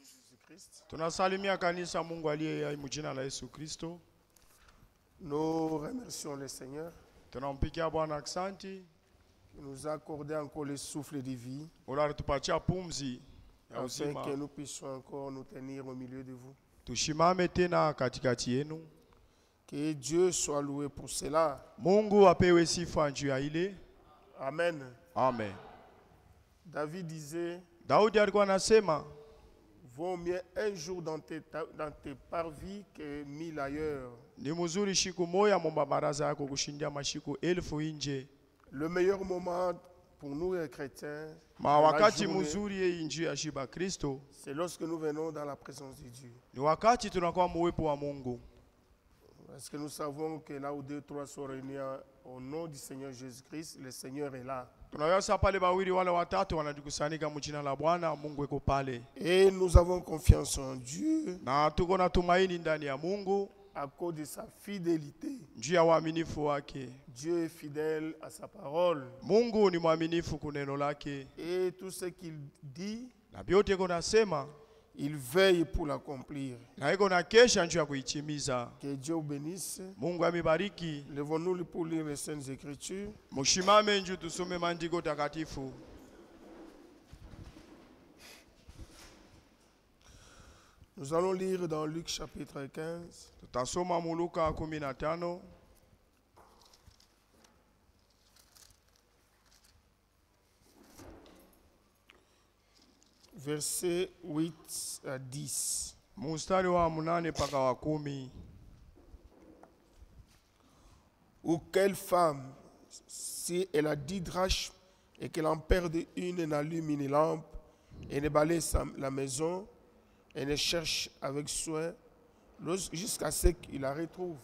Jésus-Christ. Tunasalimia kanisa Mungu aliye hai mjina la Yesu Kristo. Nous remercions le Seigneur Tunampigia Bwana aksanti. qui nous a accordé encore le souffle de vie Unatupatia pumzi ya afin uzima. que nous puissions encore nous tenir au milieu de vous. Tushimame tena katikati yenu. Que Dieu soit loué pour cela. Mungu apewe sifa juu ya ile. Amen. Amen. David disait, Daudi alikuwa anasema, vaut mieux un jour dans tes parvis que 1000 ailleurs. ni mzuri siku moja mu baraza yako kushindia mashiku 1000 nje. Le meilleur moment pour nous les chrétiens, Ma wakati la journée, mzuri nje ya shiba Kristo c'est lorsque nous venons dans la présence de Dieu. ni wakati tunakuwa muwepo wa Mungu. Parce que nous savons que là où 2 ou 3 sont réunis au nom du Seigneur Jésus-Christ, le Seigneur est là. Tunaweza pale bawili wale watatu wanajikusanyika mjina la Bwana, Mungu yuko pale. Et nous avons confiance en Dieu Na tuko na tumaini ndani ya Mungu à cause de sa fidélité. juu ya uaminifu wake. Dieu est fidèle à sa parole. Mungu ni mwaminifu kuneno lake. Et tout ce qu'il dit, Na vyote iko nasema il veille pour l'accomplir. na iko na kesha njuu ya kuitimiza. Que Dieu vous bénisse. Mungu amibariki. Levons-nous pour lire les Saintes Écritures. Mushimame njuu tusome maandiko takatifu. Nous allons lire dans Luc chapitre 15. Tutasoma mu Luka 15. Versets 8 à 10. Mustari wa 8 mpaka wa 10. Ou quelle femme, si elle a 10 drachmes et qu'elle en perde une, n'allume une lampe et ne balaye la maison et ne cherche avec soin jusqu'à ce qu'il la retrouve.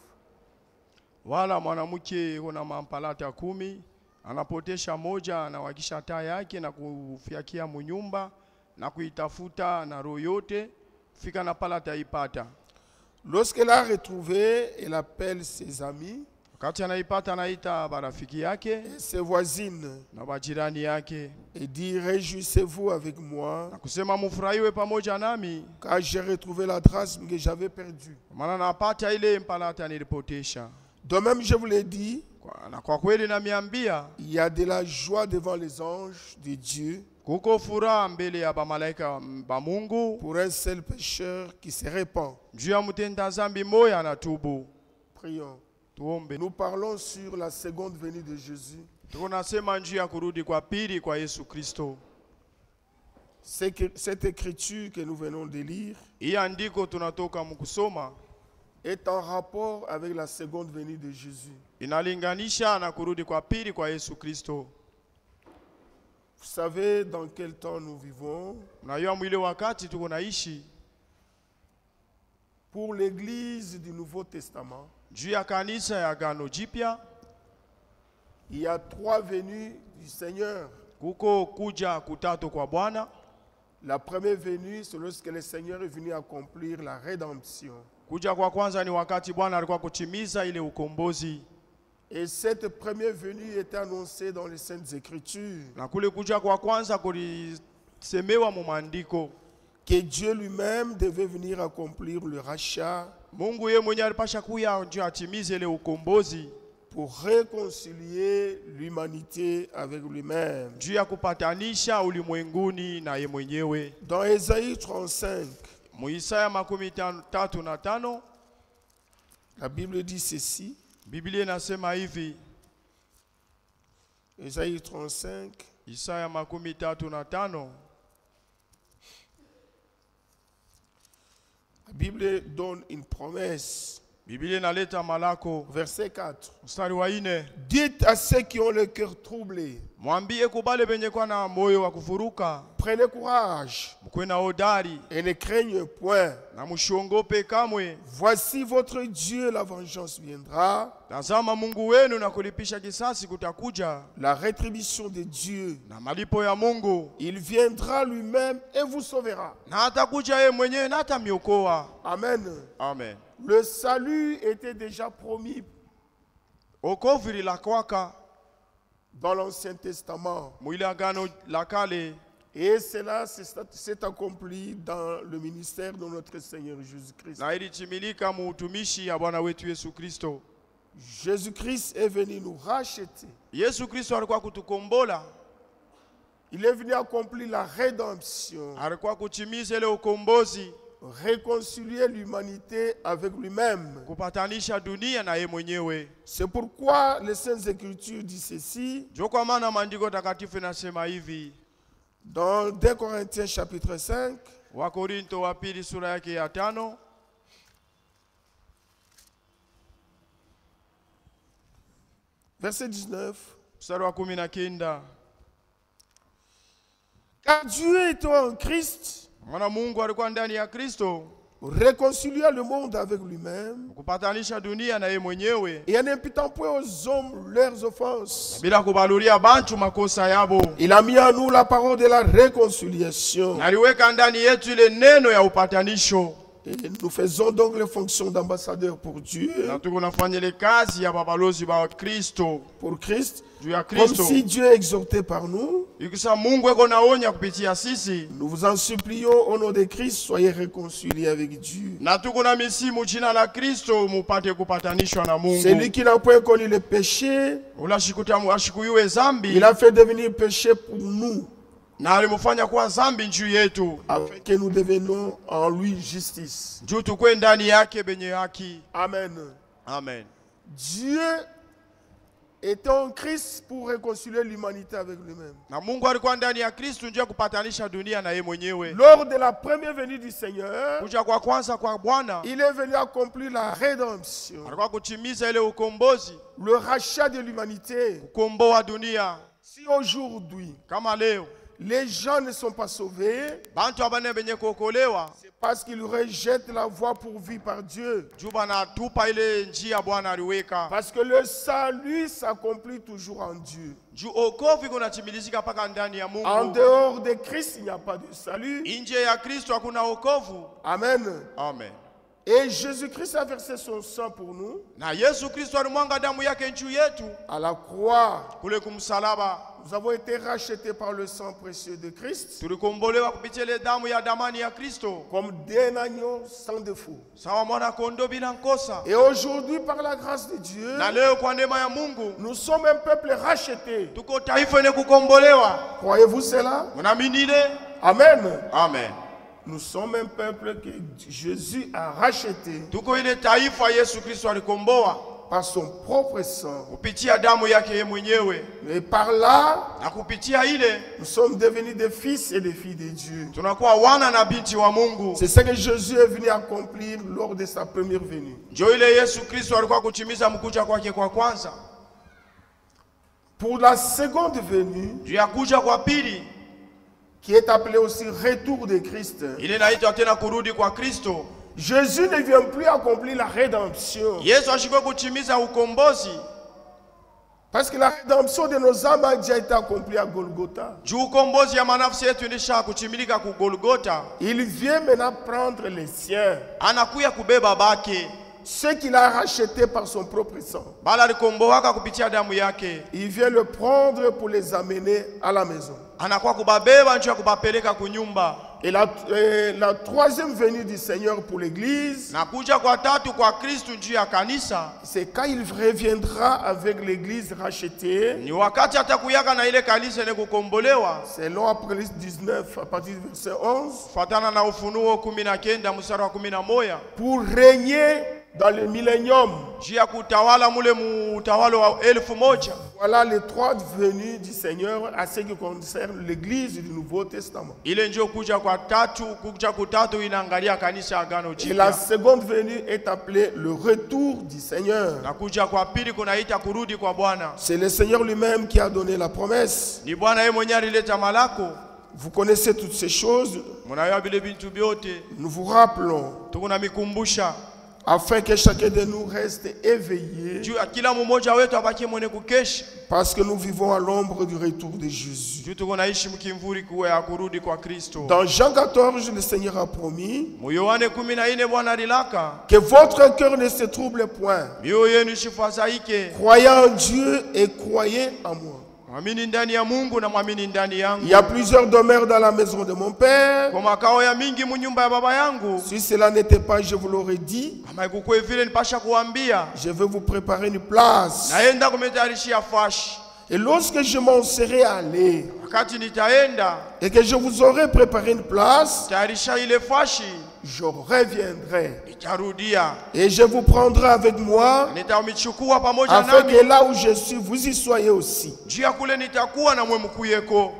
Wala mwanamke kuna mampalata 10 anapotesha moja, anawakisha taa yake na kufiakia munyumba na kuitafuta na roho yote fika na palata ipata. Lorsqu'elle a retrouvé, elle appelle ses amis, Wakati anaipata anaita barafiki yake et ses voisines na bajirani yake et dit, réjouissez-vous avec moi, na kusema mufurahiwe pamoja nami, car j'ai retrouvé la drachme que j'avais perdue. maana napata ile mpalata nilipotesha. De même, je vous l'ai dit, Na kwa kweli namiambia il y a de la joie devant les anges de Dieu kuko furaha mbele ya bamalaika ba Mungu pour un seul pécheur qui se répand. juu ya mtenda zambi moya anatubu. Prions. Tuombe. Nous parlons sur la seconde venue de Jésus. Tunasema njuu ya kurudi kwa pili kwa Yesu Kristo. Cette écriture que nous venons de lire Hii andiko tunatoka mkusoma est en rapport avec la seconde venue de Jésus. inalinganisha na kurudi kwa pili kwa Yesu Kristo. Vous savez dans quel temps nous vivons? Unajua mwile wakati tuko naishi Pour l'église du Nouveau Testament, juu ya kanisa ya Agano Jipya, il y a 3 venues du Seigneur. kuko kuja kutatu kwa Bwana. La première venue, c'est lorsque le Seigneur est venu accomplir la rédemption. Kuja kwa kwanza ni wakati Bwana alikuwa kutimiza ile ukombozi. Et cette première venue était annoncée dans les Saintes Écritures. Na kule kuja kwa kwanza kulisemewa mu maandiko. Que Dieu lui-même devait venir accomplir le rachat Mungu yeye mwenyewe alipasha kuya ndio atimize ile ukombozi pour réconcilier l'humanité avec lui-même. juu ya kupatanisha ulimwenguni na yeye mwenyewe. Dans Ésaïe 35, Mu Isaya 35:5 la Bible dit ceci. Biblia inasema hivi. Ésaïe 35, Isaya 35. la Bible donne une promesse. Biblia inaleta malako Verset 4. mstari wa 4. Dites à ceux qui ont le cœur troublé, Mwambie kubale benye kwa na moyo wa kufuruka, prenez courage mkwe na hodari et ne craignez point. na mshiongope kamwe. Voici votre Dieu, la vengeance viendra. Tazama Mungu wenu na kulipisha kisasi kutakuja, La rétribution de Dieu. na malipo ya Mungu. Il viendra lui-même et vous sauvera. Na atakuja yeye mwenyewe na atamiokoa. Amen. Amen. Le salut était déjà promis Okovu lilikwaka dans l'Ancien Testament. mwile Agano la Kale. Et cela s'est accompli dans le ministère de notre Seigneur Jésus-Christ. Na ilitimilika mu utumishi ya Bwana wetu Yesu Kristo. Jésus-Christ est venu nous racheter. Yesu Kristo alikuwa kutukombola. Il est venu accomplir la rédemption. Alikuwa kutimiza ile ukombozi. Réconcilier l'humanité avec lui-même. Kupatanisha dunia na yeye mwenyewe. C'est pourquoi les Saintes Écritures disent ceci. Ndio kwa maana maandiko takatifu yanasema hivi. Dans 2 Corinthiens chapitre 5. Wakorinto wa pili sura yake ya 5. Verset 19. Mstari wa 19. Car Dieu étant en Christ, Mwana Mungu alikuwa ndani ya Kristo, réconciliant le monde avec lui-même, kupatanisha dunia na yeye mwenyewe, et en imputant point aux hommes leurs offenses. bila kubaluria bantu makosa yabo. Il a mis en nous la parole de la réconciliation. Aliweka ndani yetu ile neno ya upatanisho. Et nous faisons donc les fonctions d'ambassadeurs pour Dieu, Na tuko nafanya ile kazi ya babalozi ba Kristo, pour Christ, juu ya comme Kristo. si Dieu exhortait par nous. Ikisa Mungu eko naonya kupitia sisi. Nous vous en supplions au nom de Christ, soyez réconciliés avec Dieu. Na tuko na misimu jina la Kristo mupate kupatanishwa na Mungu. Celui qui n'a point connu le péché, Ulashikuta ashikuyuwe zambi. il a fait devenir péché pour nous, Na alimufanya kuwa zambi juu yetu, afin que nous devenions en lui justice. juu tukwe ndani yake benye haki. Amen. Amen. Dieu était en Christ pour réconcilier l'humanité avec lui-même. Na Mungu alikuwa ndani ya Kristo njia kupatanisha dunia na yeye mwenyewe. Lors de la première venue du Seigneur, Kuja kwa kwanza kwa Bwana, il est venu accomplir la rédemption, alikuwa kutimiza ile ukombozi, le rachat de l'humanité. kukomboa dunia. Si aujourd'hui, Kama leo les gens ne sont pas sauvés, bantu abane benye kuokolewa, c'est parce qu'ils rejettent la voie pourvue par Dieu. juu banatupa ile njia Bwana aliweka. Parce que le salut s'accomplit toujours en Dieu. Juu okovu kunatimilizika paka ndani ya En Mungu. dehors de Christ, il n'y a pas de salut. Nje ya Kristo hakuna okovu. Amen. Amen. Et Jésus-Christ a versé son sang pour nous Na Yesu Kristo alimwanga damu yake juu yetu à la croix. kule kumsalaba. Nous avons été rachetés par le sang précieux de Christ Tulikombolewa kupitia ile damu ya damani ya Kristo, comme d'un agneau sans défaut. sawa mwana kondoo bila nkosa. Et aujourd'hui, par la grâce de Dieu, Na leo kwa neema ya Mungu nous sommes un peuple racheté. tuko taifa yenye kukombolewa. Croyez-vous cela? Mnaamini ile? Amen. Amen. Nous sommes un peuple que Jésus a racheté Tuko ile taifa Yesu Kristo alikomboa par son propre sang. kupitia damu yake yeye mwenyewe, Et par là, na kupitia ile nous sommes devenus des fils et des filles de Dieu. tunakuwa wana na binti wa Mungu. C'est ce que Jésus est venu accomplir lors de sa première venue. Ndio ile Yesu Kristo alikuwa kutimiza mkuja kwake kwa kwanza. Pour la seconde venue, Juu ya kuja kwa pili, qui est appelée aussi retour de Christ, ile inaitwa tena kurudi kwa Kristo. Jésus ne vient plus accomplir la rédemption. Yesu ashikwe kutimiza ukombozi, Parce que la rédemption de nos âmes a déjà été accomplie à Golgotha. juu ukombozi ya manafsi yetu ilisha kutimilika ku Golgotha. Il vient maintenant prendre les siens, Anakuya kubeba bake, ceux qu'il a rachetés par son propre sang. bala alikomboaka kupitia damu yake. Il vient le prendre pour les amener à la maison. Anakuwa kubabeba njoo ya kubapeleka kunyumba. Et la troisième venue du Seigneur pour l'Église, Na kuja kwa tatu kwa Kristo njoo ya kanisa, c'est quand il reviendra avec l'Église rachetée, ni wakati atakuyaka na ile kanisa yenye kukombolewa. selon Apocalypse 19 à partir du verset 11, Fatana na Ufunuo 19 mstari wa 11, pour régner dans le millénium. njoo ya kutawala mule utawala wa 1000. Voilà les trois venues du Seigneur à ce qui concerne l'Église du Nouveau Testament. Ile njoo kuja kwa tatu, kuja kutatu inaangalia kanisa agano Et la jipya. seconde venue est appelée le retour du Seigneur. Na kuja kwa pili kunaita kurudi kwa Bwana. C'est le Seigneur lui-même qui a donné la promesse. Ni Bwana yeye mwenyewe alileta malako. Vous connaissez toutes ces choses. Mnayo vile vitu vyote. Nous vous rappelons Tuko na mikumbusha afin que chacun de nous reste éveillé, juu ya kila mmoja wetu abaki mwenye kukesha. parce que nous vivons à l'ombre du retour de Jésus. Juu tuko naishi mkimvuri kuwa ya kurudi kwa Kristo. Dans Jean 14, le Seigneur a promis Mu Yohane 14 Bwana alilaka, que votre cœur ne se trouble point. mioyo yenu isifadhaike. Croyez en Dieu et croyez en moi. Mwamini ndani ya Mungu na mwamini ndani yangu. Il y a plusieurs demeures dans la maison de mon père. Kwa makao ya mingi munyumba ya baba yangu. Si cela n'était pas, je vous l'aurais dit. Kama ikukuwe vile nipasha kuambia. Je vais vous préparer une place. Naenda kumetayarishia fashi. Et lorsque je m'en serai allé Wakati nitaenda. et que je vous aurai préparé une place, Tayarisha ile fashi. je reviendrai Nitarudia. et je vous prendrai avec moi, Nitaumichukua pamoja afin nami. que là où je suis, vous y soyez aussi. Jia kule nitakuwa na mwe mkuyeko.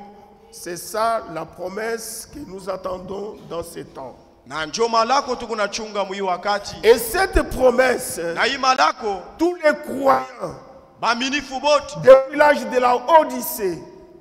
C'est ça la promesse que nous attendons dans ces temps. Na njo malako tukunachunga mwi wakati. Et cette promesse, Na hii malako tous les croyants baaminifu bote depuis l'âge de la Odyssée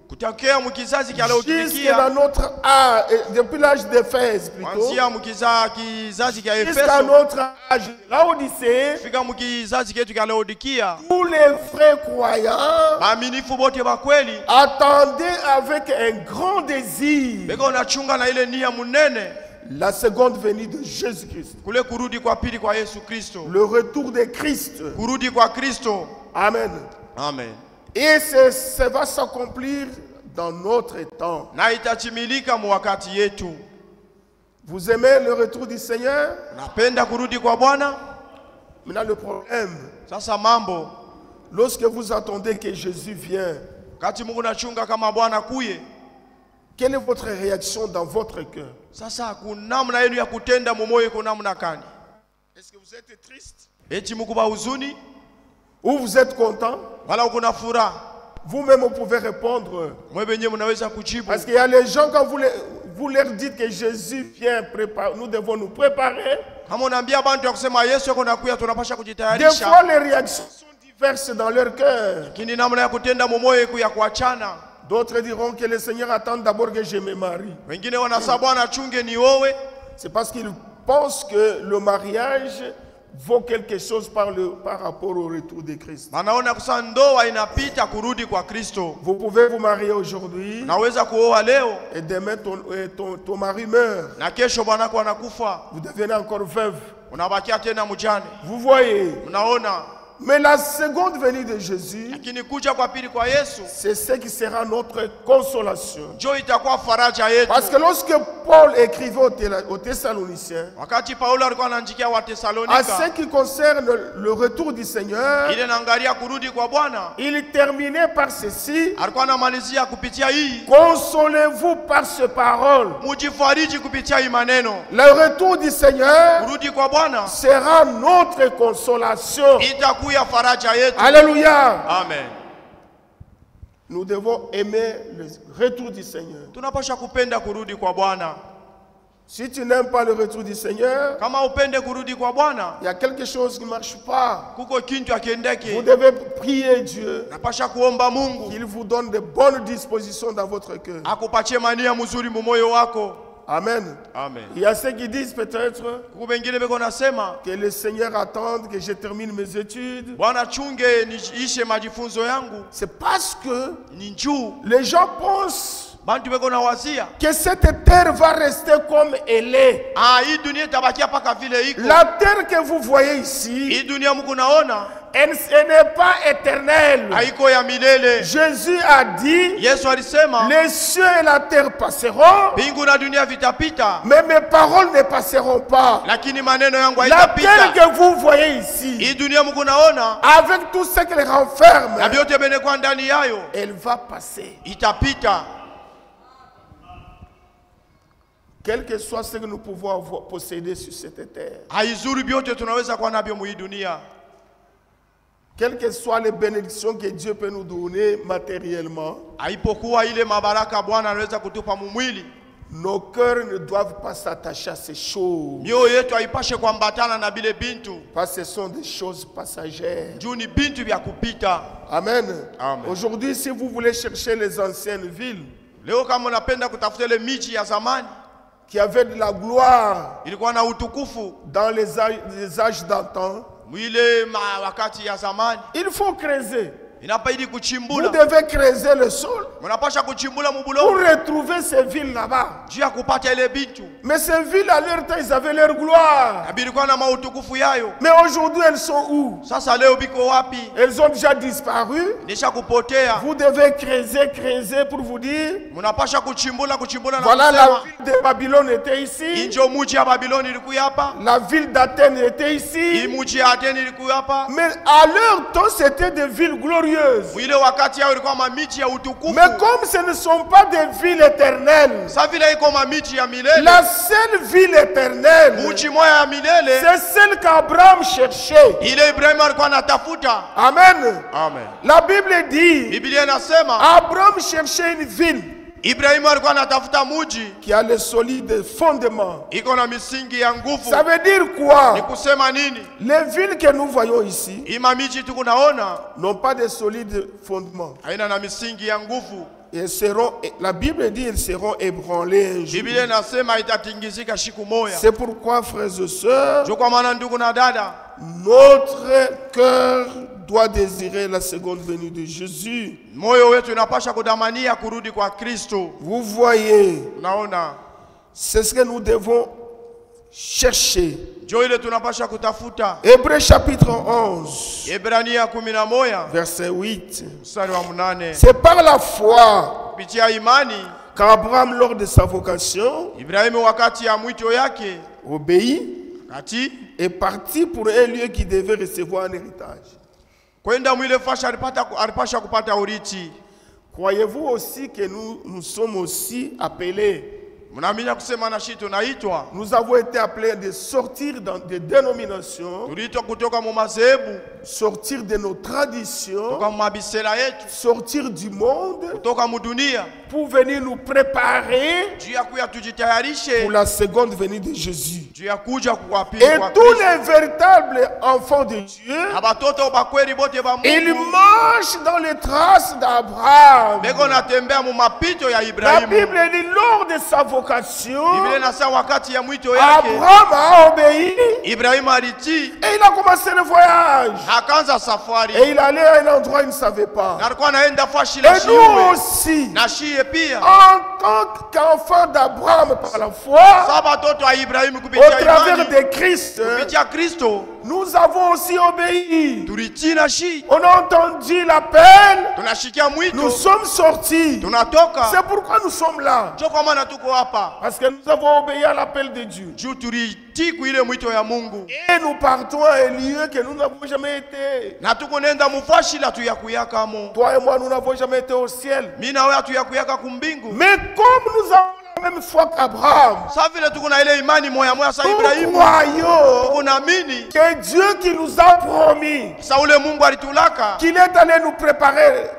kutokea mkizazi kya jusqu'à Laodikia, notre âge, depuis l'âge d'Éphèse plutôt, kuanzia kizazi kya jusqu'à Efeso notre âge de la Odyssée, fika mkizazi ketu kya Laodikia, tous les vrais croyants baaminifu bote ba kweli attendaient avec un grand désir beko nachunga na ile nia munene la seconde venue de Jésus-Christ, kule kurudi kwa pili kwa Yesu Kristo, le retour de Christ. kurudi kwa Kristo. Amen. Amen. Et ça va s'accomplir dans notre temps. Na itatimilika mu wakati yetu. Vous aimez le retour du Seigneur? Napenda kurudi kwa Bwana. Maintenant le problème, Sasa mambo, lorsque vous attendez que Jésus vienne, kati Mungu nachunga kama Bwana kuye, quelle est votre réaction dans votre cœur? sasa kunamna yenu ya kutenda mumoyo kunamna kani? Est-ce que vous êtes triste? Eti mukuba huzuni Ou vous êtes content? wala kuna furaha? Vous-même vous pouvez répondre. Mwe benye mnaweza kujibu. Parce qu'il y a les gens, quand vous leur dites que Jésus vient, nous devons nous préparer. Kama unaambia bantu ya kusema Yesu yuko nakuya, tunapasha Des kujitayarisha. fois, les réactions sont diverses dans leur cœur. Kini namna ya kutenda mumoyo ya kuachana. D'autres diront que le Seigneur attend d'abord que je me marie. Wengine wanasema Bwana chunge ni owe. C'est parce qu'ils pensent que le mariage vaut quelque chose par rapport au retour de Christ. Wanaona kusa ndoa inapita kurudi kwa Kristo. Vous pouvez vous marier aujourd'hui Naweza kuoa leo et demain ton mari meurt. na kesho bwanako anakufa. Vous devenez encore veuve. Unabakia tena mjane. Vous voyez. Mnaona? Mais la seconde venue de Jésus, Lakini kuja kwa pili kwa Yesu c'est ce qui sera notre consolation. njo itakuwa faraja yetu. Parce que lorsque Paul écrivait aux Thessaloniciens, Wakati Paulo alikuwa anaandikia wa à Tesalonika, ce qui concerne le retour du Seigneur, ile naangalia kurudi kwa Bwana, il terminait par ceci: alikuwa anamalizia kupitia hii, consolez-vous par ces paroles. mujifariji kupitia hii maneno. Le retour du Seigneur Kurudi kwa Bwana sera notre consolation. itakuwa faraja yetu. Alléluia. Amen. Nous devons aimer le retour du Seigneur. Tunapasha kupenda kurudi kwa Bwana. Si tu n'aimes pas le retour du Seigneur, Kama upende kurudi kwa Bwana, il y a quelque chose qui ne marche pas. kuko kintu Vous akiendeke. devez prier Dieu Napasha kuomba Mungu qu'il vous donne de bonnes dispositions dans votre cœur. akupatie mania mzuri mumoyo wako. Amen. Amen. Il y a ceux qui disent peut-être Kuko wengine beko nasema que le Seigneur attend que je termine mes études. Bwana chunge niishe majifunzo yangu. C'est parce que Ni njuu les gens pensent bantu beko na wazia que cette terre va rester comme elle est. hii dunia itabakia paka vile iko. La terre que vous voyez ici, Hii dunia mko naona elle n'est pas éternelle. haiko ya milele. Jésus a dit, Yesu alisema les cieux et la terre passeront, mbingu na dunia vitapita, mais mes paroles ne passeront pas. lakini maneno yangu La terre haitapita. que vous voyez ici, Hii dunia mko naona avec tout ce qu'elle renferme, na vyote benekwa ndani yayo elle va passer. itapita. Quel que soit ce que nous pouvons posséder sur cette terre, Haizuri vyote tunaweza kuwa navyo mu hii dunia. quelles que soient les bénédictions que Dieu peut nous donner matériellement, Haipokuwa ile mabaraka Bwana anaweza kutupa mumwili, nos cœurs ne doivent pas s'attacher à ces choses, mioyo yetu haipashe kuambatana na bile bintu. parce que ce sont des choses passagères. Juu ni bintu vya kupita. Amen. Amen. Aujourd'hui, si vous voulez chercher les anciennes villes Leo kama unapenda kutafuta ile miji ya zamani qui avaient de la gloire ilikuwa na utukufu dans les âges d'antan, mwile wakati ya zamani, il faut creuser. inabidi Vous kuchimbula. devez creuser le sol Mnapasha kuchimbula pour mubulongo retrouver ces villes là-bas. juu ya kupata ile bitu. Mais ces villes, à leur temps, ils avaient leur gloire. Bilikuwa na mautukufu yayo. Mais aujourd'hui, elles sont où? Sasa leo biko wapi? Elles ont déjà disparu. Nisha kupotea. Vous devez creuser pour vous dire, Mnapasha kuchimbula na voilà, la kusema ville de Babylone était ici. injo muji ya Babiloni ilikuwa hapa. La ville d'Athènes était Hii ici. muji ya Ateni ilikuwa hapa. Mais à leur temps, c'était des villes glorieuses. Ile wakati yao ilikuwa mamiji ya utukufu. Mais comme ce ne sont pas des villes éternelles, Sasa vile iko mamiji ya milele. la seule ville éternelle, Muji moya ya milele. c'est celle qu'Abraham cherchait. Ile Ibrahim alikuwa anatafuta. Amen. Amen. La Bible dit, Biblia inasema Abraham cherchait une ville Ibrahim alikuwa anatafuta muji qui a les solides fondements. iko na misingi ya nguvu. Ça veut dire Ni quoi? kusema nini? Les villes que nous voyons ici Ima miji tu kunaona n'ont pas de solides fondements. haina na misingi ya nguvu. Elles seront, la Bible dit, elles seront ébranlées un jour. Biblia inasema itatingizika siku moja. C'est pourquoi, frères et sœurs, Kwa maana ndugu na dada, notre cœur doit désirer la seconde venue de Jésus. moyo wetu unapasha kudamania kurudi kwa Kristo. Vous voyez, Naona c'est ce que nous devons chercher. jo ile tunapasha kutafuta. Hébreux chapitre 11, Ebrania 11 verset 8. mstari wa 8. C'est par la foi Kupitia imani qu'Abraham, lors de sa vocation, Ibrahimu wakati ya mwito yake obéit, kati est parti pour un lieu qui devait recevoir un héritage. kwenda mwile fasha alipasha kupata urithi. Croyez-vous aussi que nous sommes aussi appelés? Mnaamini kusema na shi tunaitwa? Nous avons été appelés de sortir dans des dénominations, Tuliitwa kutoka mu madhehebu, sortir de nos traditions, kutoka mu mabisela yetu, sortir du monde kutoka mu dunia, pour venir nous préparer juu ya kuya tujitayarishe pour la seconde venue de Jésus. juu ya kuja kwa pili Et kwa tous Kristo. les véritables enfants de Dieu, Abatoto bakweli bote ba ils Mungu marchent dans les traces d'Abraham. beko natembea mu mapito ya La Ibrahimu. Bible dit, lors de sa vocation, Biblia inasema wakati ya mwito yake Abraham a obéi Ibrahimu alitii, et il a commencé le voyage. akaanza safari Et il allait à un endroit où il ne savait pas. na alikuwa anaenda fashi la Et nous shiwe aussi, na shie pia. en tant qu'enfants d'Abraham par la foi, Sasa batoto wa Ibrahimu au kupitia travers imani de Christ, kupitia Kristo nous avons aussi obéi. tulitii na shi, On a entendu l'appel, tunashikia nous mwito, sommes sortis. tunatoka. C'est pourquoi nous sommes là. Ndio kwa maana tuko hapa Parce que nous avons obéi à l'appel de Dieu. juu tulitii kuile mwito ya Mungu Et nous partons à un lieu que nous n'avons jamais été. na tuko nenda mufashi la tuyakuyaka mo. Toi et moi, nous n'avons jamais été au ciel. Mimi na wewe tuyakuyaka kumbingu. Mais comme nous avons la même foi qu'Abraham, Sasa vile tuko na ile imani moya moya sa nous Ibrahimu, croyons tuko naamini que Dieu qui nous a promis sa ule Mungu alitulaka qu'il est allé nous préparer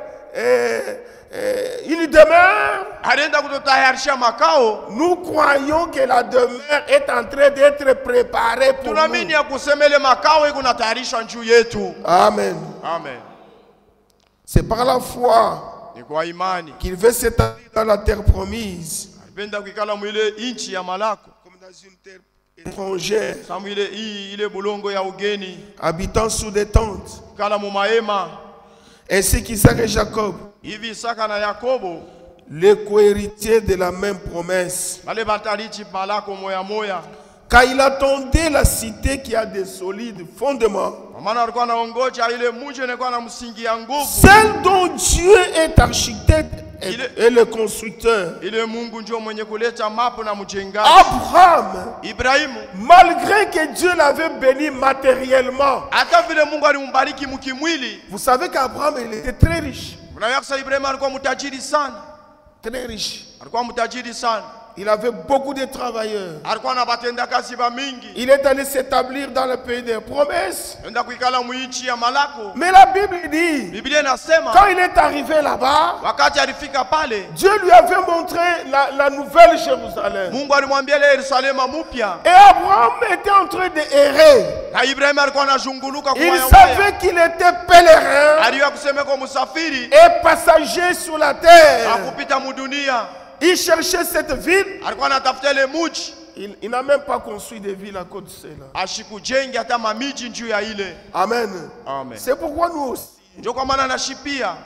une demeure, alienda kututayarisha makao. nous croyons que la demeure est en train d'être préparée pour Tunaamini nous. ya kusema ile makao iko natayarishwa juu yetu. Amen. Amen. C'est par la foi Ni kwa imani qu'il veut s'établir dans la terre promise, alipenda kuikala mwile inchi ya malako comme dans une terre étrangère, sa mwile ile bulongo ya ugeni habitant sous des tentes. kala mu mahema Ainsi qu'Isaac et Jacob, hivi. Isaka na Yakobo les co-héritiers de la même promesse. bale batarichi malako moya moya, Car il attendait la cité qui a des solides fondements, kwa maana alikuwa anaongoja ile mji ilikuwa na msingi ya nguvu, celle dont Dieu est architecte et le constructeur. ile Mungu ndio mwenye kuleta mapo na mjengaji. Abraham, Ibrahimu malgré que Dieu l'avait béni matériellement, hata vile Mungu alimbariki mkimwili, vous savez qu'Abraham il était très riche, unaweza kusema Ibrahimu alikuwa mtajiri sana, très riche. alikuwa mtajiri sana, Il avait beaucoup de travailleurs. alikuwa na batenda kazi ba mingi, Il est allé s'établir dans le pays des promesses. enda kuikala muinchi ya malako. Mais la Bible dit, Biblia inasema quand il est arrivé là-bas, wakati alifika pale, Dieu lui avait montré la nouvelle Jérusalem. Mungu alimwambia ile Yerusalema mpya, Et Abraham était en train d'errer. na Ibrahimu alikuwa anazunguluka kwa Il waya. savait qu'il était pèlerin Aliyo kusema kwa msafiri et passager sur la terre. akupita mudunia, Il cherchait cette ville. alikuwa anatafuta ile mji, Il n'a même pas construit de ville à cause de cela. ashikujenge hata mamiji juu ya ile. Amen. Amen. C'est pourquoi nous aussi, Ndio kwa maana nashipia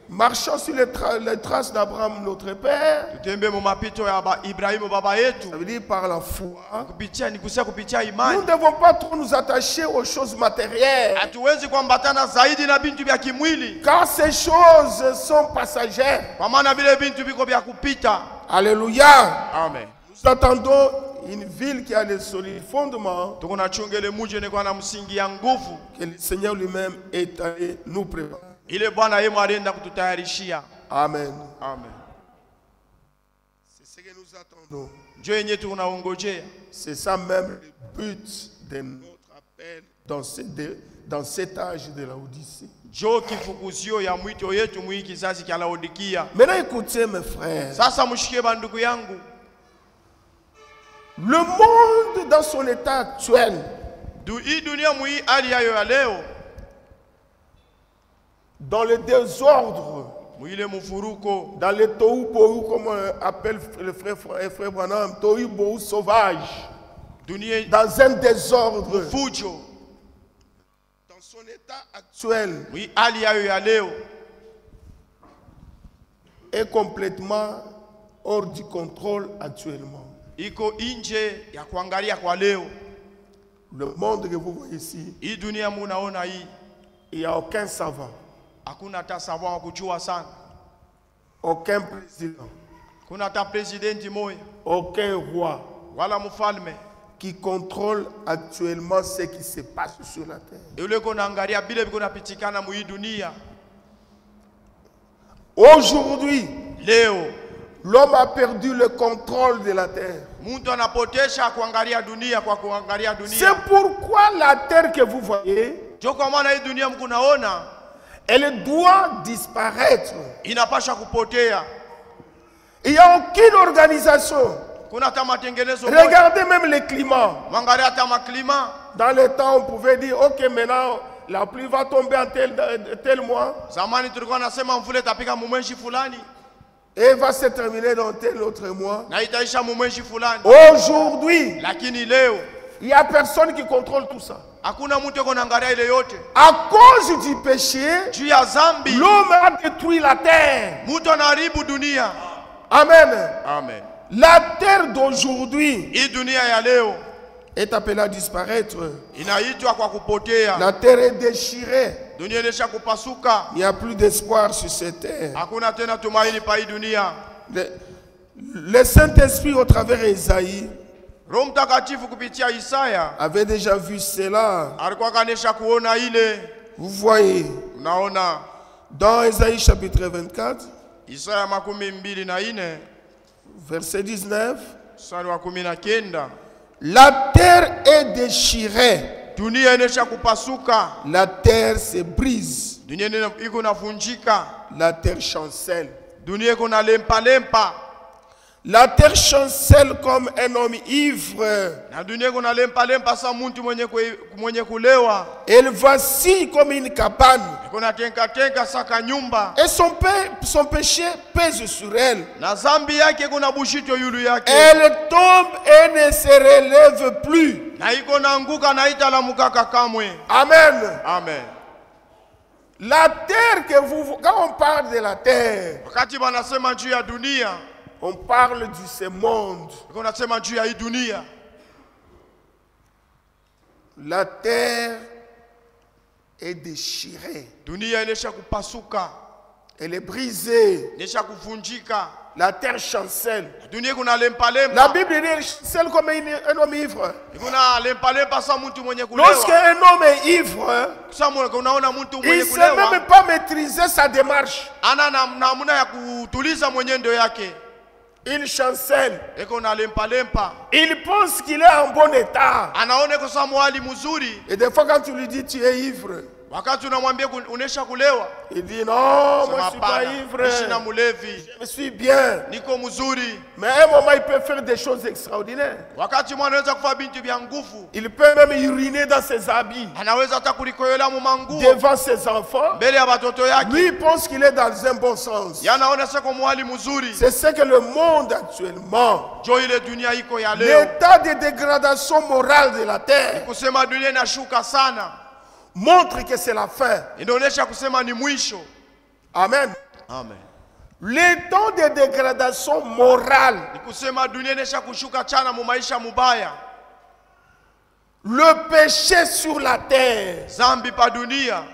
marchant sur les traces d'Abraham, notre père, tutembe mu mapito ya Ibrahimu baba yetu, ça veut dire par la foi. kupitia ni kusia kupitia Nous imani. ne devons pas trop nous attacher aux choses matérielles, Hatuwezi kuambatana zaidi na bintu vya kimwili, car ces choses sont passagères. kwa maana vile bintu viko vya kupita. Alléluia. Amen. Nous attendons une ville qui a des solides fondements Tuko na chungele muje ni kwa na msingi ya nguvu, que le Seigneur lui-même est allé nous préparer. ile Bwana yeye alienda kututayarishia. Amen. Amen. C'est ce que nous attendons. Ndio yenyewe tunaongojea. C'est ça même le but de notre appel dans cet âge de la Odyssée. Jo kifukuzio ya mwito yetu mwi kizazi cha Laodikia. Maintenant écoutez mes frères. Sasa mshikie bandugu yangu. Le monde dans son état actuel, Hii dunia mwi hali yayo ya leo, dans le désordre, mwile mfuruko, dans le tohu bohu comme appelle le frère Branham, tohu bohu sauvage, dunia dans un désordre, fujo, dans son état actuel, mwi hali yayo ya leo est complètement hors du contrôle actuellement. iko nje ya kuangalia kwa leo. Le monde que vous voyez ici, Hii dunia munaona hii, il n'y a aucun savant, hakuna hata sawa kujua sana, aucun président, kuna hata presidenti moja aucun roi wala mfalme qui contrôle actuellement ce qui se passe sur la terre. yule kona angalia bile biko napitikana mu hii dunia Aujourd'hui, leo. l'homme a perdu le contrôle de la terre. Mtu anapotesha kuangalia dunia kwa kuangalia dunia. C'est pourquoi la terre que vous voyez, Ndio kwa maana hii dunia mkunaona elle doit disparaître. inapasha kupotea. Il n'y a aucune organisation. Kuna hata matengenezo moja. Regardez même le climat. Mwangalia hata maklima. Dans le temps, on pouvait dire, ok, maintenant, la pluie va tomber en tel mois Zamani tulikuwa nasema mvule itapika mumwenshi fulani et va se terminer dans tel autre mois. na itaisha mumwenshi fulani. Aujourd'hui, Lakini leo il n'y a personne qui contrôle tout ça. hakuna mtu yuko naangalia ile yote. À cause du péché, Juu ya zambi l'homme a détruit la terre. mtu anaharibu dunia. Amen. Amen. La terre d'aujourd'hui Hii dunia ya leo est appelée à disparaître. inaitwa kwa kupotea. La terre est déchirée. Dunia ilisha kupasuka. Il n'y a plus d'espoir sur cette terre. Hakuna tena tumaini pa hii dunia. Le Saint-Esprit, au travers d'Ésaïe, Roho Mtakatifu kupitia Isaya avait déjà vu cela. alikuwa kanesha kuona ile. Vous voyez, Unaona dans Ésaïe chapitre 24, Isaya 24 verset 19, mstari wa 19, la terre est déchirée, dunia inesha kupasuka, la terre se brise, dunia iko navunjika, la terre chancelle. dunia iko na lempa. La terre chancelle comme un homme ivre. Na dunia iko na lempa sa muntu mwenye kulewa. Elle vacille comme une cabane. Iko na tenka saka nyumba. Et son péché pèse sur elle. Na zambi yake iko na bushito yulu yake. Elle tombe et ne se relève plus. Na iko na anguka na italamukaka kamwe. Amen. Amen. La terre que quand on parle de la terre, Wakati banasema juu ya dunia, on parle de ce monde. iko nasema juu ya hii dunia. La terre est déchirée. Dunia inesha kupasuka, Elle est brisée. inesha kuvunjika. La terre chancelle. Dunia iko na lempa. La Bible dit celle comme un homme ivre. Iko na lempa sa muntu mwenye kulewa. Lorsqu'un homme est ivre, Samuel unaona mtu il mwenye ne sait kulewa même pas maîtriser sa démarche. ana namna ya kutuliza mwenendo yake. Il chancelle. Iko na lempa. Il pense qu'il est en bon état. Anaone kwa sababu hali mzuri. Et des fois, quand tu lui dis tu es ivre, Wakati unamwambia unesha kulewa, il dit non, moi je sema ne suis pas hapana, ivre. ishi na mulevi, Je suis bien. niko mzuri. Mais à un moment, il peut faire des choses extraordinaires. Wakati mwana anaweza kufanya bintu vya nguvu, Il peut même uriner dans ses habits anaweza hata kulikoyola mu manguo devant ses enfants. mbele ya watoto yake. Lui, il pense qu'il est dans un bon sens. Yanaona seko mwali mzuri. C'est ce que le monde actuellement, Jo ile dunia iko ya leo. l'état de dégradation morale de la terre, Kusema dunia inashuka sana. montre que c'est la fin. inaonyesha kusema ni mwisho. Amen. Amen. Les temps de dégradation morale, Ni kusema dunia inaisha kushuka chana mu maisha mubaya. le péché sur la terre, Zambi pa dunia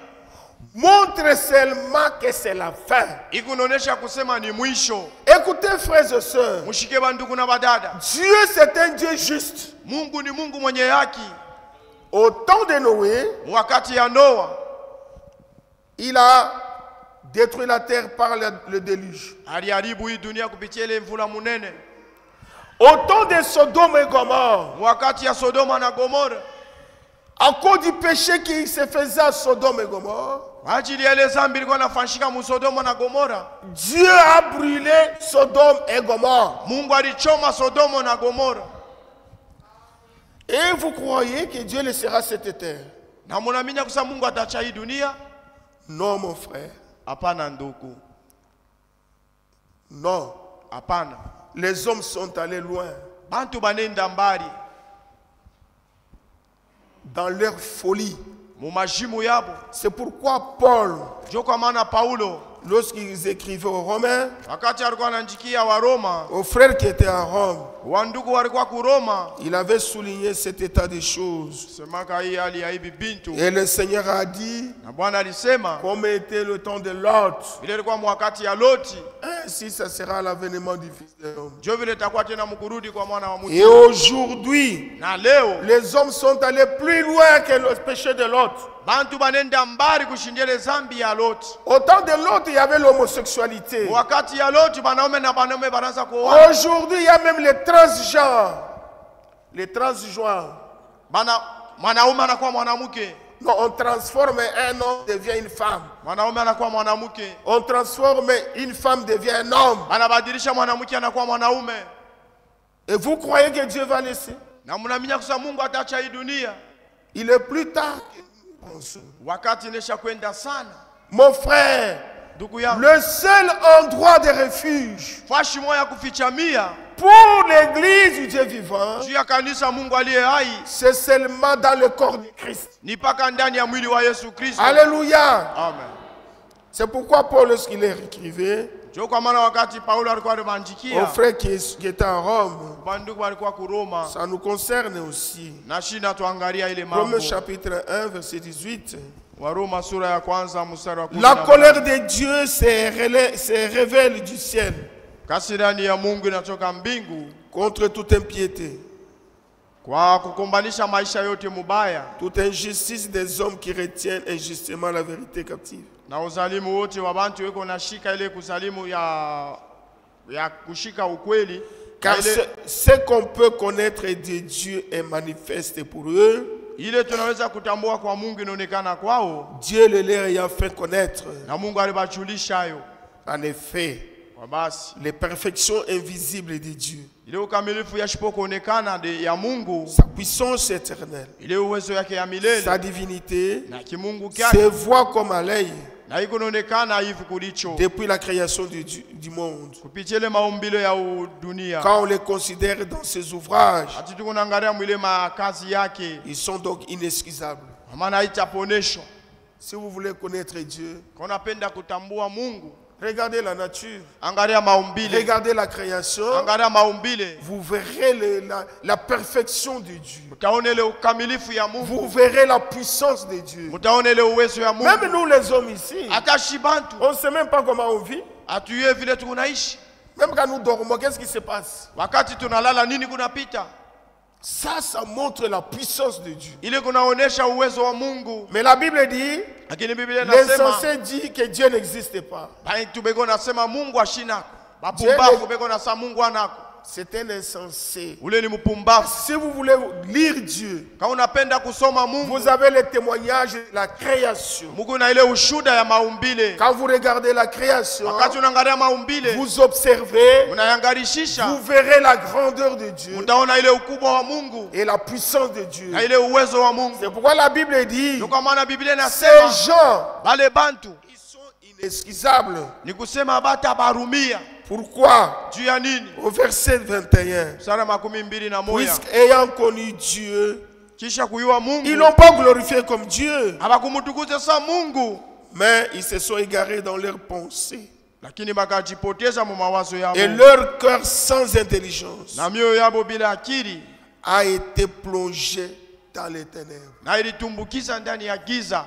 montre seulement que c'est la fin. ikunaonyesha kusema ni mwisho. Écoutez, frères et sœurs, Mushike bandugu na badada. Dieu c'est un Dieu juste. Mungu ni Mungu mwenye haki. Au temps de Noé, Wakati ya Noa il a détruit la terre par le déluge. aliharibu hii dunia kupitia ile mvula munene. Au temps de Sodome et Gomorrhe, Wakati ya Sodoma na Gomora, à cause du péché qui se faisait à Sodome et Gomorrhe, ajili ya ile zambi ilikuwa inafanyika mu Sodoma na Gomora, Dieu a brûlé Sodome et Gomorrhe. Mungu alichoma Sodoma na Gomora. Et vous croyez que Dieu laissera cette terre? Na munaamini kusema Mungu atacha hii dunia? Non, mon frère. Hapana ndugu. Non. Hapana. Les hommes sont allés loin Bantu banenda mbali dans leur folie. mu majimu yabo. C'est pourquoi Paul, Jo kwa maana Paulo lorsqu'ils écrivaient aux Romains, wakati alikuwa anaandikia wa Roma, aux frères qui étaient à Rome, wandugu walikuwa ku Roma, il avait souligné cet état des choses. semaka hii hali ya hivi bintu. Et le Seigneur a dit, Na Bwana alisema comme était le temps de Lot, vile ilikuwa wakati ya Loti, ainsi ça sera l'avènement du Fils de l'homme. jo vile itakuwa tena mkurudi kwa mwana wa Et mtu. aujourd'hui, Na leo les hommes sont allés plus loin que le péché de Lot. bantu banenda mbali kushindia ile zambi ya Loti. Au temps de Lot, il y avait l'homosexualité. Wakati ya Loti banaume na banaume banaanza kuoana. Aujourd'hui, il y a même les transgenres. Les transgenres. Bana mwanaume anakuwa mwanamke, Non, on transforme un homme, devient une femme. mwanaume anakuwa mwanamke. On transforme une femme, devient un homme. Anabadilisha mwanamke anakuwa mwanaume. Et vous croyez que Dieu va laisser? Na mnaamini kusema Mungu ataacha hii dunia? Il est plus tard que nous pensons. Wakati inesha kwenda sana. Mon frère, Ndugu yangu, le seul endroit de refuge fashi moja kufichamia pour l'église du Dieu vivant, juu ya kanisa Mungu aliye hai c'est seulement dans le corps de Christ. ni paka ndani ya mwili wa Yesu Kristo. Alléluia. Amen. C'est pourquoi Paul, lorsqu'il écrivait Jo kwa maana wakati Paulo alikuwa aux anaandikia frères qui étaient à Rome, bandugu walikuwa ku Roma, ça nous concerne aussi. na shina tuangalia ile mambo. Romains chapitre 1, verset 18. Wa Roma sura ya kwanza mstari wa 10. La colère de Dieu se révèle du ciel Kasirani ya Mungu inatoka mbingu contre toute impiété, kwa kukombanisha maisha yote mubaya toute injustice des hommes qui retiennent injustement la vérité captive. na uzalimu wote wa bantu weko nashika ile kuzalimu ya kushika ukweli. Car Na ile- ce qu'on peut connaître de Dieu est manifeste pour eux. ile tunaweza kutambua kwa Mungu inaonekana kwao, Dieu le leur ayant fait connaître. na Mungu alibachulisha hayo. En effet, Kwa basi les perfections invisibles de Dieu, ile ukamilifu yashipo kuonekana ya Mungu, sa puissance éternelle, ile uwezo yake ya milele sa divinité, na kimungu se kyake, voit comme à l'œil na iko inaonekana hivi kulicho depuis la création du monde. kupitia ile maumbile ya dunia. Quand on les considère dans ses ouvrages, Ati tuko naangalia mwile makazi yake, ils sont donc inexcusables. maana itaponeshwa. Si vous voulez connaître Dieu, Kwa unapenda kutambua Mungu, regardez la nature, angalia maumbile, regardez la création, angalia maumbile, vous verrez la perfection de Dieu. mtaona ile ukamilifu ya Mungu, Vous verrez la puissance de Dieu. mtaona ile uwezo ya Même Mungu. nous les hommes ici, Hata shibantu on ne sait même pas comment on vit. atuye vile tunaishi, Même quand nous dormons, qu'est-ce qui se passe? wakati tunalala nini kunapita, Ça montre la puissance de Dieu. ile kunaonesha uwezo wa Mungu. Mais la Bible dit, Lakini Biblia inasema l'insensé dit que Dieu n'existe pas. bantu beko nasema Mungu ashinako, bapumbavu beko nasema Mungu anako, C'est un insensé. ule ni mpumbavu. Si vous voulez lire Dieu, Kama unapenda kusoma Mungu, vous avez le témoignage de la création. Mungu na ile ushuda ya maumbile. Quand vous regardez la création, Wakati unaangalia maumbile, vous observez, unayangarishisha, vous verrez la grandeur de Dieu mtaona ile ukubwa wa Mungu et la puissance de Dieu. na ile uwezo wa Mungu. C'est pourquoi la Bible dit, Ndio kwa maana Biblia ces inasema gens, bale bantu ils sont inexcusables. ni kusema bata barumia Pourquoi? juu ya nini? Au verset 21, Sura 21. puisqu'ayant connu Dieu, kisha kuyua Ils Mungu n'ont pas glorifié comme Dieu, abakumutukuza sa Mungu, mais ils se sont égarés dans leurs pensées. lakini bakajipoteza mu mawazo yao, Et leur cœur sans intelligence na mioyo yabo bila akili a été plongé dans les ténèbres. na ilitumbukiza ndani ya giza.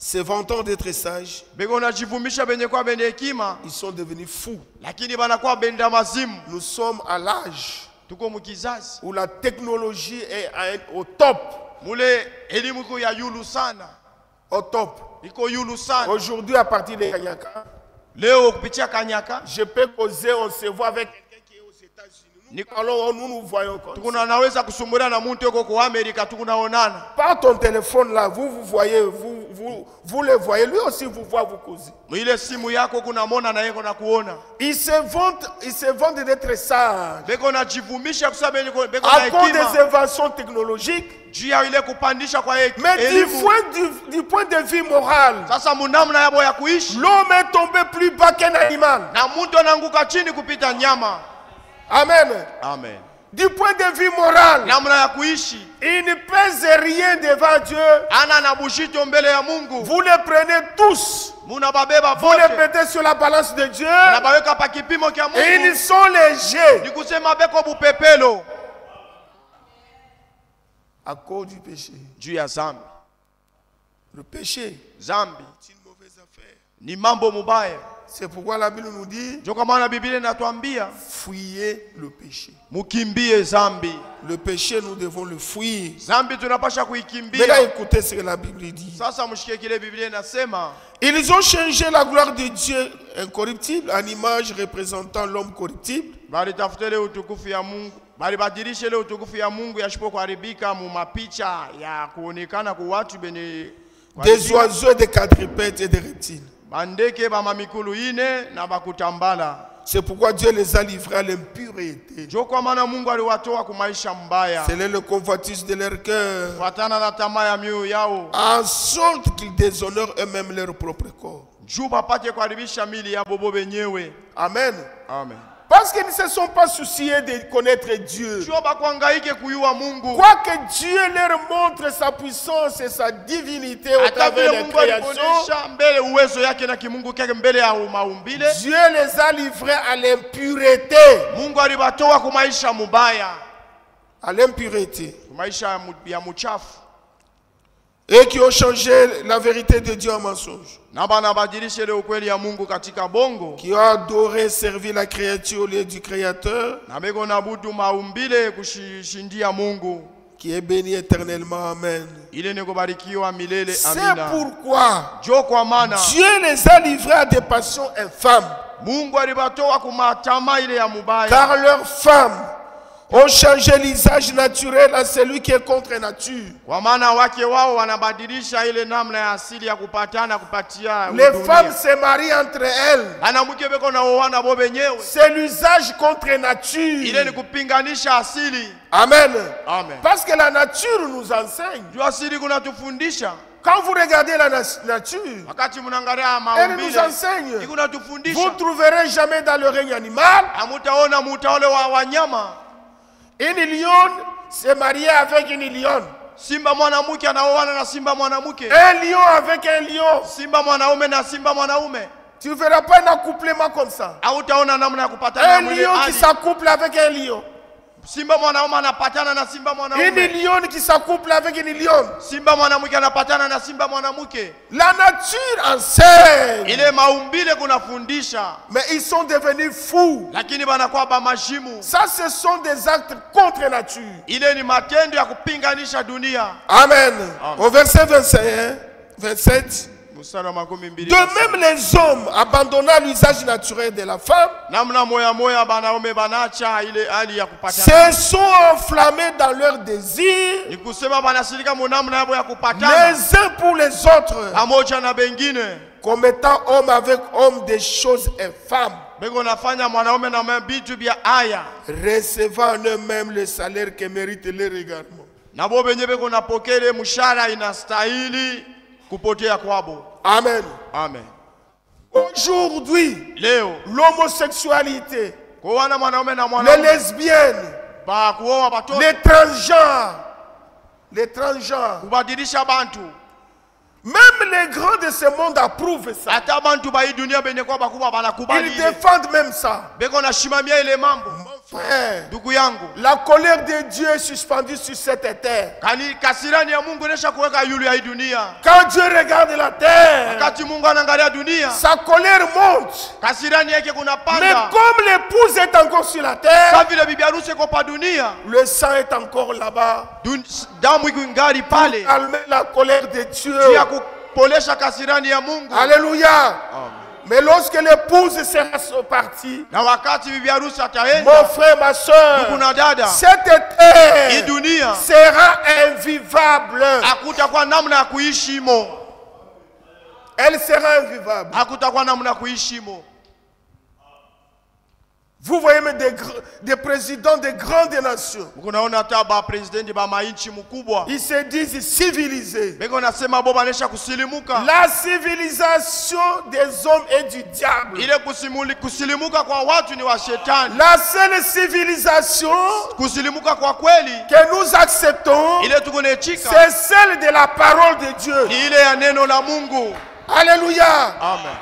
Se vantant d'être sages, Beko najivumisha benye kwa benye hekima, ils sont devenus fous. lakini banakuwa benda mazimu. Nous sommes à l'âge Tuko mukizazi où la technologie est au top. mule elimu iko ya yulu sana, Au top. iko yulu sana. Aujourd'hui, à partir de Kanyaka, Leo kupitia Kanyaka je peux causer, on se voit avec quelqu'un qui est aux États-Unis. Nous nous voyons comme ça. tukuna naweza kusumbura na muntu yuko kwa Amerika, tukunaonana Par ton téléphone là, vous voyez, vous le voyez, lui aussi vous voit, vous causez. mwile simu yako kunamona na yeko na kuona. Ils se vantent d'être sages. Beko najivumisha kusema beko na À cause des hekima inventions technologiques, juu ya ile kupandisha kwa mais elimu. du point de vue moral, Sasa munamna yabo ya kuishi l'homme est tombé plus bas qu'un animal. na muntu anaanguka chini kupita nyama. Amen. Amen. Du point de vue moral, Namna ya kuishi il ne pèse rien devant Dieu. ana na bushito mbele ya Mungu. Vous les prenez tous, Muna babeba vous les bote mettez sur la balance de Dieu na baweka pa kipimo kya et ils Mungu. sont légers Ni kusema beko bupepelo à cause du péché. juu ya zambi. Le péché, Zambi c'est une mauvaise affaire. ni mambo mubaya. C'est pourquoi la Bible nous dit, Ndio kwa maana Biblia inatuambia fuyez le péché. mukimbie zambi. Le péché, nous devons le fuir. Zambi tunapasha Mais là, kuikimbia. écoutez ce que la Bible dit. Sasa mshike kile Biblia inasema, Ils ont changé la gloire de Dieu incorruptible en image représentant l'homme corruptible bali tafutele utukufu ya Mungu, bali badilishe ile utukufu ya Mungu yashipo kuharibika mu mapicha ya kuonekana kwa watu benye des oiseaux, des quadrupèdes et des reptiles. bandeke ba mamikulu ine na bakutambala. C'est pourquoi Dieu les a livrés à l'impureté. Ndio kwa maana Mungu aliwatoa kwa maisha mbaya, C'est le convoitise de leur cœur, fuatana na tamaa ya mioyo yao, en sorte qu'ils déshonorent eux-mêmes leur propre corps. juu bapate kuharibisha mili ya bobo benyewe. Amen. Amen. Parce qu'ils ne se sont pas souciés de connaître Dieu. Juu bakuhangaike kuyua Mungu. Quoique Dieu leur montre sa puissance et sa divinité au Hata travers vile des Mungu créations, alikuonesha mbele uwezo yake na kimungu kyake mbele ya maumbile, Dieu les a livrés à l'impureté. Mungu alibatoa kwa maisha mubaya, À l'impureté. kwa maisha ya muchafu, Et qui ont changé la vérité de Dieu en mensonge. na bana badilisha ile ukweli ya Mungu katika bongo, Qui ont adoré, servi la créature au lieu du Créateur, na beko na budu maumbile kushindia Mungu. qui est béni éternellement. Amen. Ile ni kubarikiwa milele. C'est Amina. pourquoi Jo kwa maana Dieu les a livrés à des passions infâmes. Mungu alibatoa kumatama ile ya mubaya, Car leurs femmes ont changé l'usage naturel à celui qui est contre nature. kwa maana wake wao wanabadilisha ile namna ya asili ya kupatana kupatia Les dunia. femmes se marient entre elles. Banamuke beko na oana bo benyewe, C'est l'usage contre ile ni nature. kupinganisha asili. Amen. Amen. Parce que la nature nous enseigne. Juu asili kunatufundisha. Quand vous regardez la nature, Wakati mnaangalia elle nous maumbile enseigne. Vous ikunatufundisha. ne trouverez jamais dans le règne animal Hamutaona mutaole wa wanyama. une lionne se marier avec une lionne. Simba mwanamke anaoana na simba mwanamke. Un lion avec un lion. Simba mwanaume na simba mwanaume. Tu ne verras pas un accouplement comme ça. Hautaona namna ya kupatana na Un mwili lion qui hali. s'accouple avec un lion. Simba mwanaume anapatana na simba Une mwanaume. lionne qui s'accouple avec une lionne. Simba mwanamke anapatana na simba mwanamke. La nature enseigne. Ile maumbile kunafundisha, Mais ils sont devenus fous. lakini banakuwa ba mashimu. Ça, ce sont des actes contre nature. Ile ni matendo ya kupinganisha dunia. Amen. Amen. Au verset 21, 27. Mstari wa makumi mbili. De même, les hommes abandonnant l'usage naturel de la femme Namna moya moya banaume banacha ile hali ya kupatana. se sont enflammés dans leurs désirs Ni kusema banashirika mu namna yabo ya kupatana les uns pour les autres, pamoja na bengine. commettant homme avec homme des choses infâmes, Beko nafanya mwanaume na mwanamke vitu vya aya. recevant en eux-mêmes le salaire que mérite leur égarement. Na bo benye beko napokele mshahara inastahili kupotea kwabo. Amen. Amen. Aujourd'hui, Leo l'homosexualité, kuoana mwanaume na les mwanamke lesbiennes, ba kuoa watoto les transgenres, les transgenres. kubadilisha bantu. Même les grands de ce monde approuvent ça. Hata bantu ba hii dunia benye kwa bakubwa banakubali. Ils défendent même ça. Beko na shimamia ile mambo. Frère, Ndugu yangu, la colère de Dieu est suspendue sur cette terre. kasirani ya Mungu inesha kuweka yulu ya hii dunia. Quand Dieu regarde la terre, Wakati Mungu anaangalia dunia, sa colère monte. kasirani yake Mais kunapanda. comme l'épouse est encore sur la Kama terre, vile bibi harusi iko pa dunia, le sang est encore là-bas. damu iko ngali pale. Calmer la colère de Dieu. Ya kupolesha kasirani ya Mungu. Alléluia. Amen. Mais lorsque l'épouse sera partie, Na wakati bibi harusi mon ataenda, frère, ma soeur, kuna dada, cette hii terre dunia sera invivable. hakutakuwa namna ya kuishi mo. Elle sera invivable. Hakutakuwa namna ya kuishi mo. Vous voyez même des présidents de grandes nations. Unaona hata ba presidenti ba mainchi mkubwa. Ils se disent civilisés. Beko nasema boba anesha kusilimuka. La civilisation des hommes est du diable. Ile kusilimuka kwa watu ni wa shetani. La seule civilisation Kusilimuka kwa kweli que nous acceptons, ile tukunechika c'est celle de la parole de Dieu. ni ile ya neno la Mungu. Alléluia. Amen.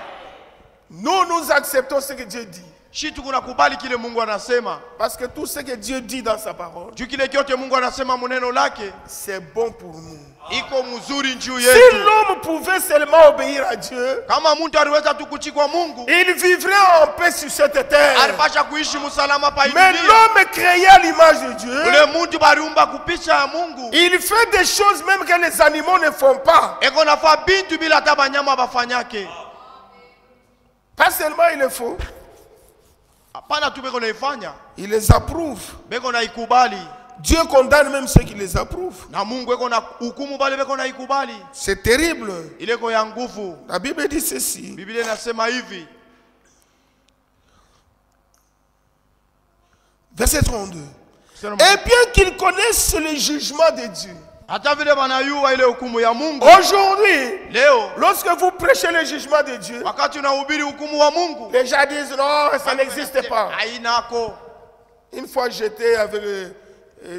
Nous acceptons ce que Dieu dit. Shi tukunakubali kile Mungu anasema. Parce que tout ce que Dieu dit dans sa parole, Juu kile kyote Mungu anasema muneno lake c'est bon pour nous. iko mzuri njuu Si yetu. l'homme pouvait seulement obéir à Dieu, Kama mtu aliweza tu kutii kwa Mungu, il vivrait en paix sur cette terre. alipasha kuishi msalama pa Mais dunia. l'homme créé à l'image de Dieu, Ule mtu baliumba kupisha ya Mungu. il fait des choses même que les animaux ne font pas. Eko nafa bintu bila hata banyama bafanyake. Pas seulement il le faut, Hapana tu beko naifanya, il les approuve. beko naikubali. Dieu condamne même ceux qui les approuvent. Na Mungu eko na hukumu bale beko naikubali. C'est terrible. Ile iko ya nguvu. La Bible dit ceci. Biblia inasema hivi. Verset 32. Et bien qu'ils connaissent le jugement de Dieu. Hata vile banayua ile hukumu ya Mungu. Aujourd'hui, Leo lorsque vous prêchez le jugement de Dieu, wakati unahubiri hukumu wa Mungu, les gens disent non, ça n'existe pas. hainako. Une fois j'étais avec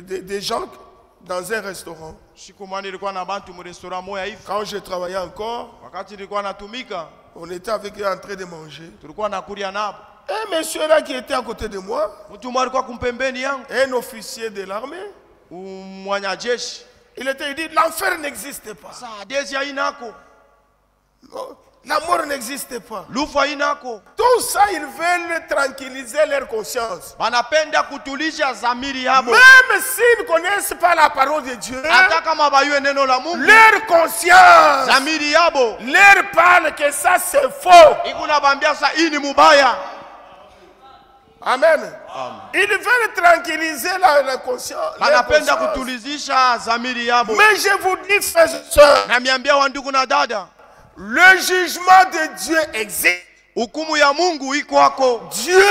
des gens dans un restaurant. Siku moja nilikuwa na bantu mu restaurant moya hivi. Quand je travaillais encore, Wakati nilikuwa natumika, on était avec eux en train de manger. tulikuwa nakulia nabo. Un monsieur là qui était à côté de moi, Mtu mmoja alikuwa kumpembeni yangu, un officier de l'armée, mwanajeshi. il dit l'enfer n'existe pas. Sasa dezi hainako, Non, la mort n'existe pas. lufa hainako. Tout ça, ils veulent tranquilliser leur conscience. Banapenda kutulisha zamiri yabo. Même s'ils ne connaissent pas la parole de Dieu, Hata kama bayue neno la Mungu, leur conscience zamiri yabo leur parle que ça c'est faux. ikuna bambia sa hii ni mubaya. Amen. Ils veulent tranquilliser la conscience. leur Banapenda conscience. kutulizisha zamiri yabo. Mais je vous dis, frères et sœurs, Na miambia wa ndugu na dada, le jugement de Dieu existe. hukumu ya Mungu iko wako. Dieu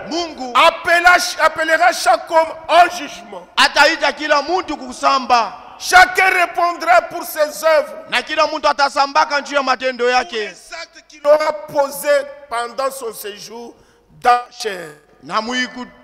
Mungu appellera chaque homme en jugement. ataita kila mtu kusamba, Chacun répondra pour ses œuvres. na kila mtu atasambaka njuu ya matendo yake, Les actes qu'il aura posés pendant son séjour dans la chair. na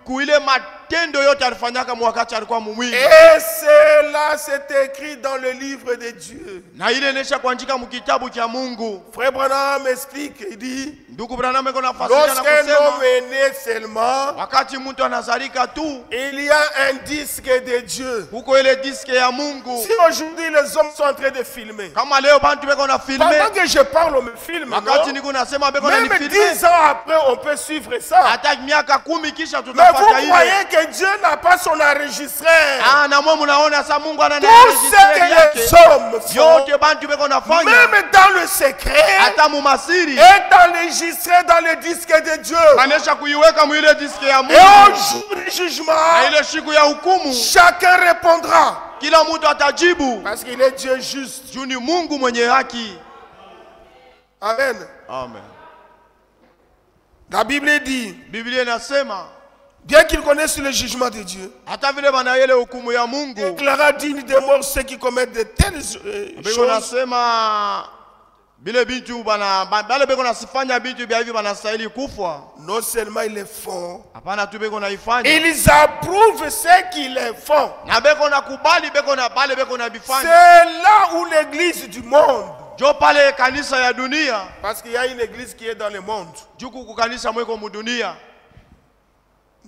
kuile matendo yote alifanyaka wakati alikuwa mumwili. Et cela c'est écrit dans le livre de Dieu. Na ile nesha kuandika mkitabu cha Mungu. Frère Branham explique, il dit, Ndugu Branham iko nafasi na lorsqu'un kusema, homme est né seulement, wakati mtu anazalika tu, il y a un disque de Dieu. huko ile diske ya Mungu. Si aujourd'hui les hommes sont en train de filmer, Kama leo bantu beko na filme, pendant que je parle, on me filme. wakati Non? niko nasema beko na Même filme, 10 ans après, on peut suivre ça. hata miaka 10 kisha Mais tutapata vous ile. croyez que Dieu n'a pas son enregistreur. Ah, na mwe munaona sa Mungu ana Tout ce que yake. les hommes font, Yote bantu beko nafanya, même dans le secret, hata mu masiri, est enregistré dans le disque de Dieu. kanesha kuiweka mu ile diske ya Et Mungu. au jour du Na jugement, ile siku ya hukumu, chacun répondra. kila mtu atajibu. Parce qu'il est Dieu juste. Juu ni Mungu mwenye haki. Amen. Amen. La Bible dit, Biblia inasema bien qu'ils connaissent le jugement de Dieu, hata vile banayele hukumu ya Mungu, déclara digne de mort ceux qui commettent de telles Biblia choses. inasema Bile bintu bana bale beko nasifanya bintu bya hivi banastahili kufa. Non seulement ils le font, Hapana tu beko naifanya. ils approuvent ce qu'ils le font. Na beko nakubali beko na bale beko na bifanya. C'est là où l'église du monde. Jo pale kanisa ya dunia. Parce qu'il y a une église qui est dans le monde. Juku ku kanisa mweko mu dunia.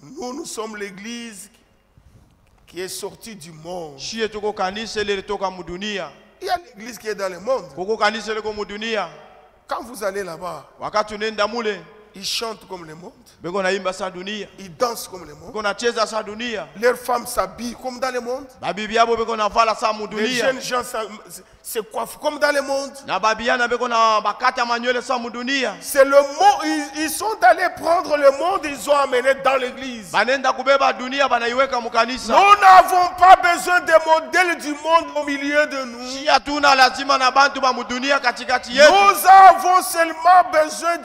Nous sommes l'église qui est sortie du monde. Shie tuko kanisa ile toka mu dunia. Il y a l'église qui est dans le monde. Koko kanisa ile ko mu dunia. Quand vous allez là-bas, Wakati unaenda mule ils chantent comme le monde. beko naimba sa dunia. Ils dansent comme le monde. Beko nacheza sa dunia. Leurs femmes s'habillent comme dans le monde. Babibi yabo beko navala sa mu Les dunia. jeunes gens se coiffent comme dans le monde. Na babiana beko na bakata manywele sa mu dunia. C'est le monde. Ils sont allés prendre le monde, ils ont amené dans l'église. Banenda kubeba dunia banaiweka mu kanisa. Nous n'avons pas besoin des modèles du monde au milieu de nous. Shia tuna lazima na bantu ba mu dunia katikati yetu. Nous avons seulement besoin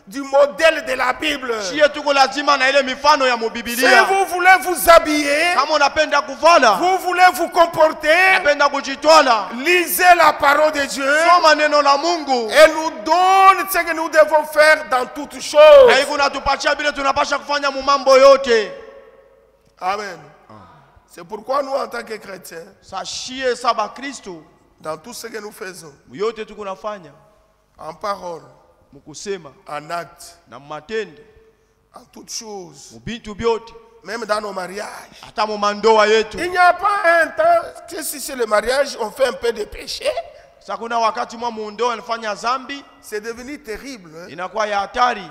du modèle de la Bible. Shia tuko lazima na ile mifano ya mu Si Biblia. vous voulez vous habiller, Kama unapenda kuvala, vous voulez vous comporter, unapenda kujitwala, lisez la parole de Dieu. soma neno la Mungu. Et nous donne ce que nous devons faire dans toutes choses. Na hivyo natupatia vile tunapasha kufanya mu mambo yote. Amen. C'est pourquoi nous, en tant que chrétiens, Sa shie saba Kristo, dans tout ce que nous faisons, yote tuko nafanya en parole, mukusema en acte, na matendo, en toutes choses, mu bintu byote, même dans nos mariages. hata mu mandoa yetu. Il n'y a pas un temps que si c'est le mariage, on fait un peu de péché. Sakuna wakati mwa mundo anafanya zambi, C'est devenu terrible. Hein? inakuwa ya hatari.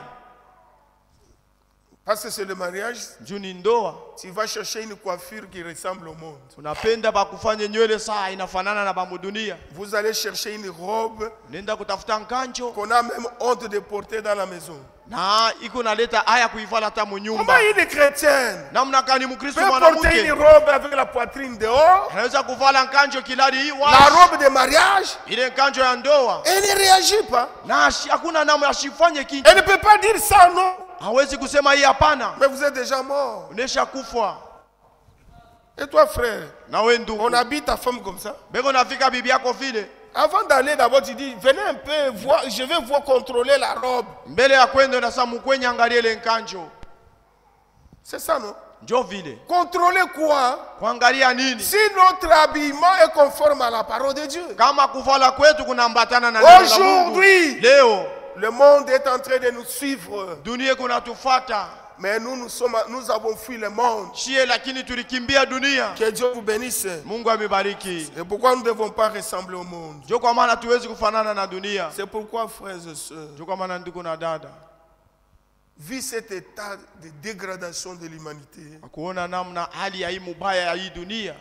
Parce que c'est le mariage, Juni ndoa, tu vas chercher une coiffure qui ressemble au monde. unapenda bakufanye nywele saa inafanana na bamu dunia. Vous allez chercher une robe Nenda kutafuta nkanjo, qu'on a même honte de porter dans la maison. na iko naleta aya kuivala hata mu Comment nyumba. une chrétienne Namna gani Mkristo peut porter une mwanamke robe avec la poitrine dehors, anaweza kuvala nkanjo kilali hii la wazi, robe de mariage, ile nkanjo ya ndoa, et elle ne réagit pas. na hakuna namna asifanye kitu. Elle ne peut pas dire ça, non. Hawezi kusema hii hapana, Mais vous êtes déjà mort. unesha kufa. Et toi, frère, Na wewe ndugu, on habite ta femme comme ça. beko nafika bibi yako vile, Avant d'aller d'abord, tu dis, venez un peu voir, je vais vous contrôler la robe. mbele ya kwenda na samu kwenye angalie ile nkanjo. C'est ça, non? Njo vile. Contrôler quoi? Kuangalia nini? Si notre habillement est conforme à la parole de Dieu. Kama kuvala kwetu kunaambatana na neno la Mungu. Aujourd'hui, Leo le monde est en train de nous suivre. dunia kunatufata. Mais nous avons fui le monde. Shie lakini tulikimbia dunia. Que Dieu vous bénisse. Mungu amebariki. Et pourquoi nous ne devons pas ressembler au monde? Njo kwa maana tuwezi kufanana na dunia. C'est pourquoi, frères et sœurs, Njo kwa maana ndugu na dada, vu cet état de dégradation de l'humanité, kuona namna hali ya hii mubaya ya hii dunia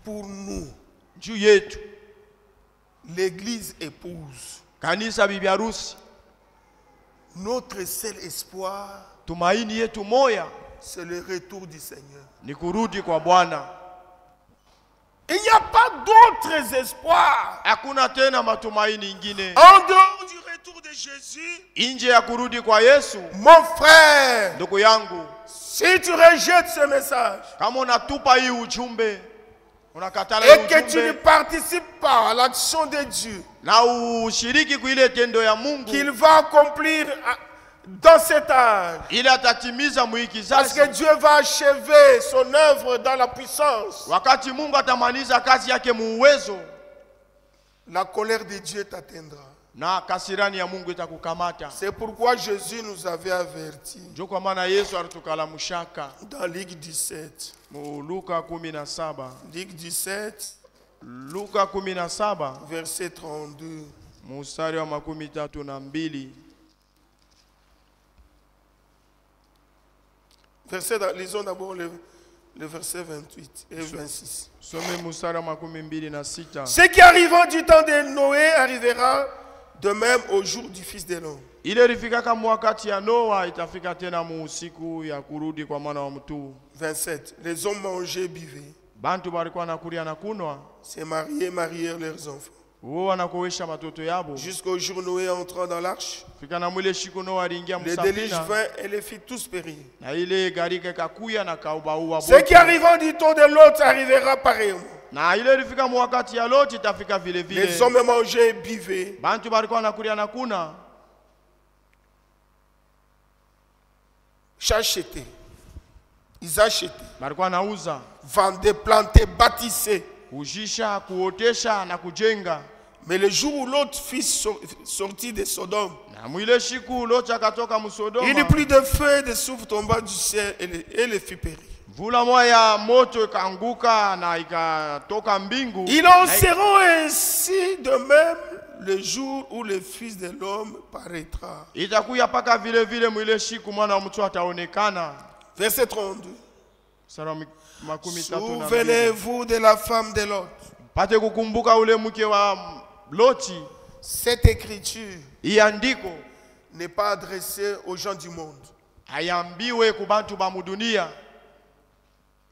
pour nous, juu yetu, l'église épouse, kanisa bibi harusi, notre seul espoir, tumaini yetu moya c'est le retour du Seigneur. ni kurudi kwa Bwana. Il n'y a pas d'autres espoirs. Hakuna tena matumaini ingine En dehors du retour de Jésus, nje ya kurudi kwa Yesu. mon frère, Ndugu yangu, si tu rejettes ce message kama unatupa hii ujumbe, unakatala et hii que tu ne ujumbe participes pas à l'action de Dieu na ushiriki kuile tendo ya Mungu qu'il va accomplir dans cet âge, ili atatimiza mwiki parce que zazi, Dieu va achever son œuvre dans la puissance, wakati Mungu atamaliza kazi yake muuwezo, la colère de Dieu t'atteindra. na kasirani ya Mungu itakukamata. C'est pourquoi Jésus nous avait avertis Njo kwa maana Yesu alitukalamushaka dans Luc 17. mu Luka 17, Luc 17, Luka 17 verset 32. mstari wa 32. Lisons d'abord le verset 28 et 26. Some mstari wa 26. Ce qui arriva du temps de Noé arrivera de même au jour du Fils de l'homme. Ile ilifika wakati ya Noa, itafika tena mu siku ya kurudi kwa mwana wa mtu. 27. Les hommes mangeaient, buvaient, Bantu balikuwa nakulia na kunwa, se mariaient, marièrent leurs enfants. wao wanakuwesha watoto yabo. Jusqu'au jour Noé entrant dans l'arche, Fika na mwile siku Noa aliingia le déluge msafina, vint et les fit tous périr. na ile garika kakuya na kaubaua Ce qui arriva du temps de l'autre arrivera pareillement. Na ile ilifika wakati ya Loti itafika vile vile. Les hommes mangeaient et buvaient. Bantu balikuwa nakulia na kuna. Achetaient. Ils achetaient. Balikuwa nauza. Vendaient, plantaient, bâtissaient. Kujisha, kuotesha na kujenga. Mais le jour où l'autre fils sortit de Sodome, Na mwile shiku Loti akatoka Musodoma. il n'y plus de feu, de souffle tomba du ciel et le fit périr. Vula moya moto ikaanguka na ikatoka mbingu. Ils en seront ainsi de même le jour où le Fils de l'homme paraîtra. Itakuya paka vile vile mwile shiku mwana wa mtu ataonekana. Verset 32. Souvenez-vous de la femme de Lot. Pate kukumbuka ule mke wa Loti. Cette écriture Iandiko n'est pas adressée aux gens du monde. Ayambiwe kubantu ba mudunia.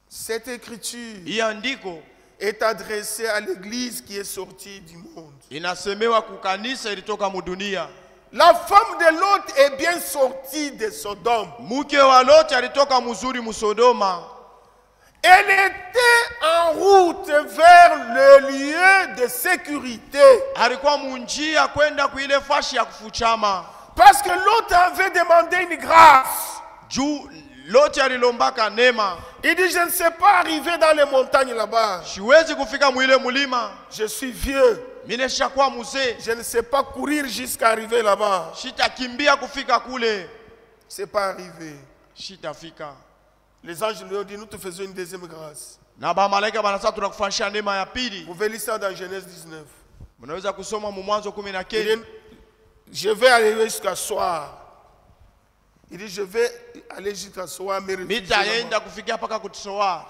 Cette écriture Iandiko est adressée à l'église qui est sortie du monde. Inasemewa kukanisa ilitoka mudunia. La femme de Lot est bien sortie de Sodome. Mke wa Loti alitoka muzuri Musodoma. Elle était en route vers le lieu de sécurité. Alikuwa munjia kwenda kuile fashi ya kufuchama. Parce que Lot avait demandé une grâce. Juu Loti alilombaka neema. Il dit, je ne sais pas arriver dans les montagnes là-bas. Siwezi kufika mwile mulima. Je suis vieux. Mineshakuwa muzee. Je ne sais pas courir jusqu'à arriver là-bas. Shitakimbia kufika kule. C'est pas arrivé. Shitafika. Les anges lui ont dit, nous te faisons une deuxième grâce. Na ba malaika banasa tunakufanyia neema ya pili. Vous pouvez lire ça dans Genèse 19. Mnaweza kusoma Mwanzo 19. Je vais aller jusqu'à soir. Il dit, je vais aller jusqu'à soir. Mitaenda kufikia paka kusoa.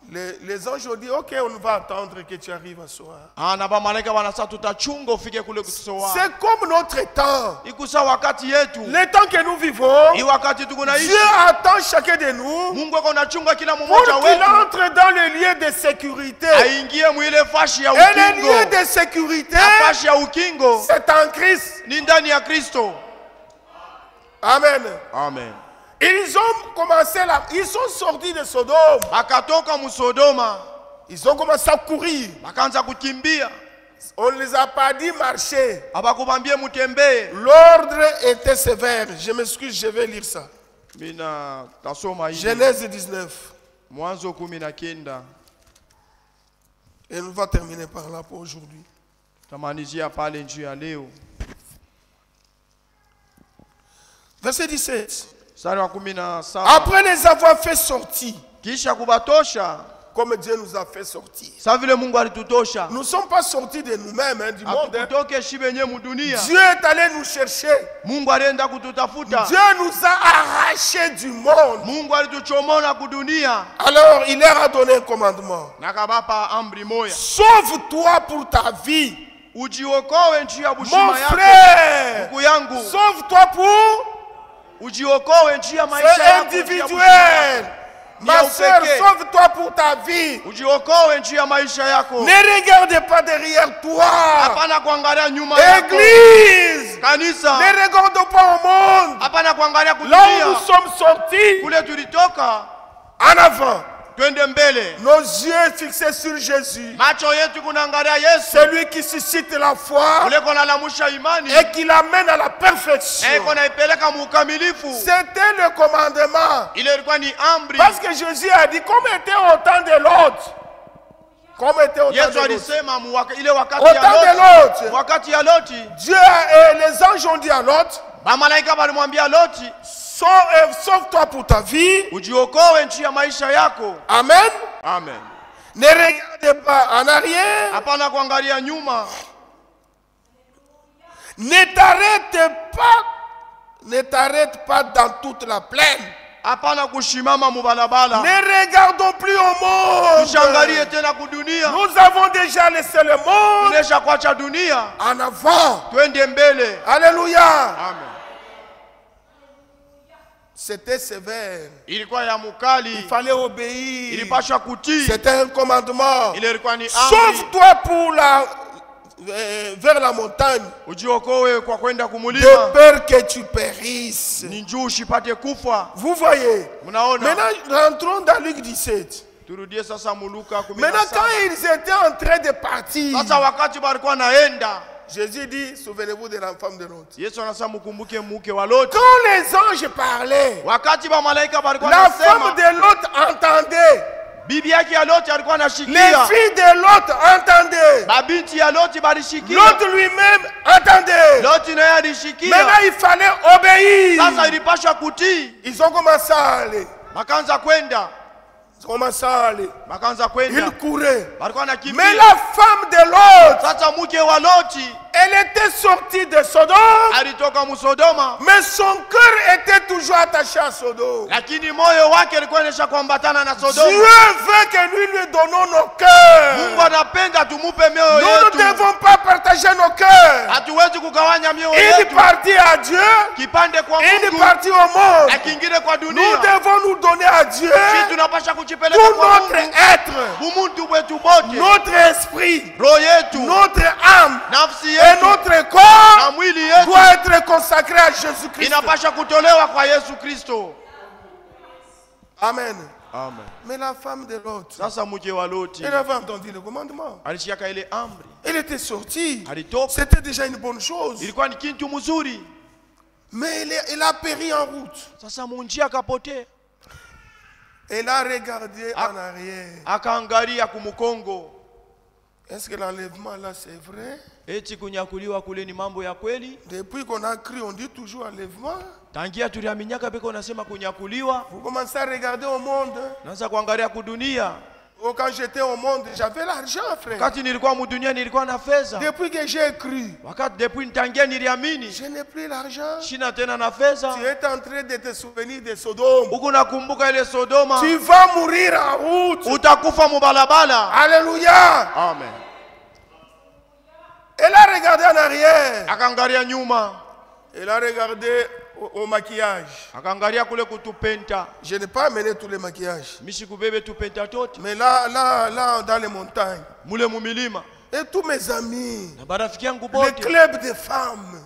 Les anges ont dit, ok, on va attendre que tu arrives à soir. Na ba malaika banasa tutachunga ufike kule kusoa. C'est comme notre temps. Ikusa wakati yetu. Le temps que nous vivons, Dieu attend chacun de nous Mungu anachunga kila pour mmoja qu'il wetu. entre dans le lieu de sécurité. Aingie mwile fashi ya Et le ukingo. lieu de sécurité, Fashi ya ukingo c'est en Christ. ni ndani ya Kristo. Amen. Amen. Ils ont commencé là, ils sont sortis de Sodome. Akatoka Musodoma. Ils ont commencé à courir. Akaanza kukimbia. On ne les a pas dit marcher. Abakubambie mutembee. L'ordre était sévère. Je m'excuse, je vais lire ça. Mina tasoma hii. Genèse 19. Mwanzo 19. Et on va terminer par là pour aujourd'hui. Tamanizia pale njuu ya leo. Verset 17. Après les avoir fait sortir, kisha kubatosha, comme Dieu nous a fait sortir. Nous ne sommes pas sortis de nous-mêmes, hein, du monde. Hein. Dieu est allé nous chercher. Dieu nous a arrachés du monde. Alors il leur a donné un commandement. Sauve-toi pour ta vie. Mon frère, sauve-toi pour... C'est individuel. Ma soeur, sauve-toi pour ta vie. Ne regarde pas derrière toi. Église, ne regarde pas au monde. Là où nous sommes sortis, en avant. Nos yeux fixés sur Jésus, celui qui suscite la foi et qui l'amène à la perfection. C'était le commandement. Parce que Jésus a dit, comme était au temps de l'autre. Comme était au temps de l'autre. Dieu et les anges ont dit à l'autre, sauve-toi pour ta vie. Amen. Amen. Ne regarde pas en arrière. Ne t'arrête pas dans toute la plaine. Ne regardons plus au monde. Nous avons déjà laissé le monde en avant. Alléluia. Amen. C'était sévère. Il Il fallait obéir. C'était C'était un commandement. Sauve-toi pour vers la montagne. De peur que tu périsses. Vous voyez. Maintenant, rentrons dans Luc 17. Turudie sasa Luka 17. Maintenant, quand ils étaient en train de partir, Sasa wakati walikuwa naenda, Jésus dit, souvenez-vous de la femme de Lot. Yesu anasema mkumbuke mke wa Loti. Quand les anges parlaient, Wakati ba malaika walikuwa la nasema, femme de Lot entendait. bibi yake ya Loti alikuwa Les anashikia. filles de Lot entendaient. Babinti ya Loti balishikia. Lot lui-même entendait. Loti naye alishikia. Maintenant, il fallait obéir. Sasa ilipaswa kutii. Ils ont commencé à aller. Makaanza kwenda. Ils ont commencé à aller. Makaanza kwenda. Ils couraient. Walikuwa Mais nakimbia. la femme de Lot, Sasa mke wa Loti elle était sortie de Sodome, alitoka Musodoma, mais son cœur était toujours attaché à Sodome. lakini moyo wake ulikuwa unaisha kuambatana na Dieu Sodoma. veut que nous lui donnons nos cœurs. Mungu anapenda tumupe mioyo Nous ne yetu. devons pas partager nos cœurs. Hatuwezi kugawanya mioyo Une yetu. partie à Dieu, Kipande kwa une Mungu partie au monde. na kingine kwa Nous dunia. devons nous donner à Dieu Sisi tunapasha kujipeleka tout kwa notre Mungu. être, Bumuntu wetu bote, notre esprit, roho yetu, notre âme nafsi et yetu notre corps na mwili yetu doit être consacré à Jésus-Christ. inapasha kutolewa kwa Yesu Kristo. Amen. Amen. Mais la femme de Lot, Sasa mke wa Loti elle avait entendu le commandement. alishika ile amri, Elle était sortie. alitoka, C'était déjà une bonne chose. ilikuwa ni kitu mzuri. Mais elle a péri en route. Sasa munjia akapotea, Elle a regardé en arrière. akaangalia kumukongo. Est-ce que l'enlèvement là c'est vrai? Eti kunyakuliwa kule ni mambo ya kweli? Depuis qu'on a cru, on dit toujours enlèvement. Tangia tuliaminyaka peko unasema kunyakuliwa, Vous commencez à regarder au monde. naanza kuangalia kudunia. Oh, quand j'étais au monde, j'avais l'argent, frère. Wakati nilikuwa mudunia nilikuwa na fedha. Depuis que j'ai cru, Wakati depuis nitangia niliamini, je n'ai plus l'argent. shina tena na fedha. Tu es en train de te souvenir de Sodome. Huku nakumbuka ile Sodoma, Tu vas mourir en route. utakufa mubalabala. Alléluia. Amen. Elle a regardé en arrière. Akaangalia nyuma, Elle a regardé au maquillage. akaangalia kule kutupenta. Je n'ai pas amené tous les maquillages. Mishi kubebe tupenta tote Mais là, dans les montagnes. mule mumilima. Et tous mes amis, Na barafiki yangu les bote, clubs de femmes,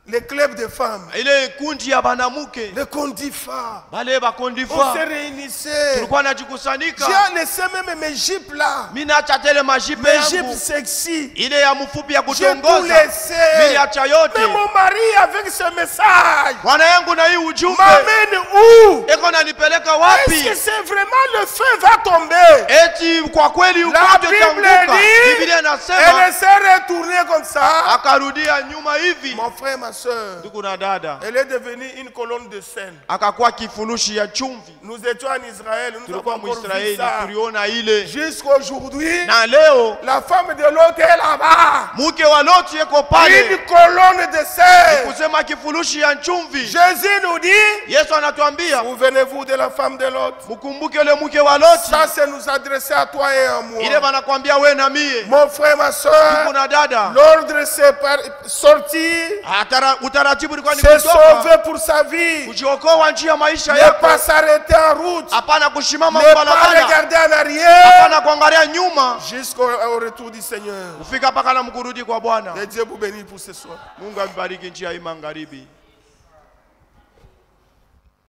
les clubs de femmes, ile kundi ya banamuke, les condifa, bale on bakondifa, se réunissait. tulikuwa najikusanyika. J'ai laissé même mes jupes là, Mimi naacha tele majipe mes jupes yangu, sexy. ile ya mfupi ya J'ai tout kutongoza. Mimi laissé. acha yote. Mais mon mari, avec ce message, Bwana yangu na hii ujumbe m'amène où? eko nanipeleka Est-ce que wapi? c'est vraiment le feu va tomber? Eti kwa kweli La ukoje Bible tanguka? dit, Biblia elle inasema s'est retournée comme ça. akarudia nyuma hivi. Mon frère, ma soeur, Ndugu na dada, elle est devenue une colonne de sel. akakuwa kifurushi ya chumvi. Nous étions en Israël, nous avons Tulikuwa encore vu Muisraeli, ça. tuliona ile. Jusqu'aujourd'hui, Na leo la femme de l'autre est là-bas. mke wa Loti yeko Une pale, colonne de sel. kusema kifurushi ya chumvi. Jésus nous dit, Yesu anatuambia souvenez-vous de la femme de l'autre. mkumbuke yule mke wa Loti. Ça, c'est nous adresser à toi et à moi. Ile banakwambia we na mie. Mon frère, ma Ndugu soeur, na dada, l'ordre c'est sortir, utaratibu ulikuwa ni c'est kutoka sauver pour sa vie. kujiokoa njia ya maisha Ne yako, pas s'arrêter en route. hapana kushimama Ne pas mbalabala, regarder en arrière. hapana kuangalia nyuma, Jusqu'au retour du Seigneur. kufika mpaka na mkurudi kwa Bwana. Que Dieu vous bénisse pour ce soir. Mungu abariki nchi ya hii magharibi.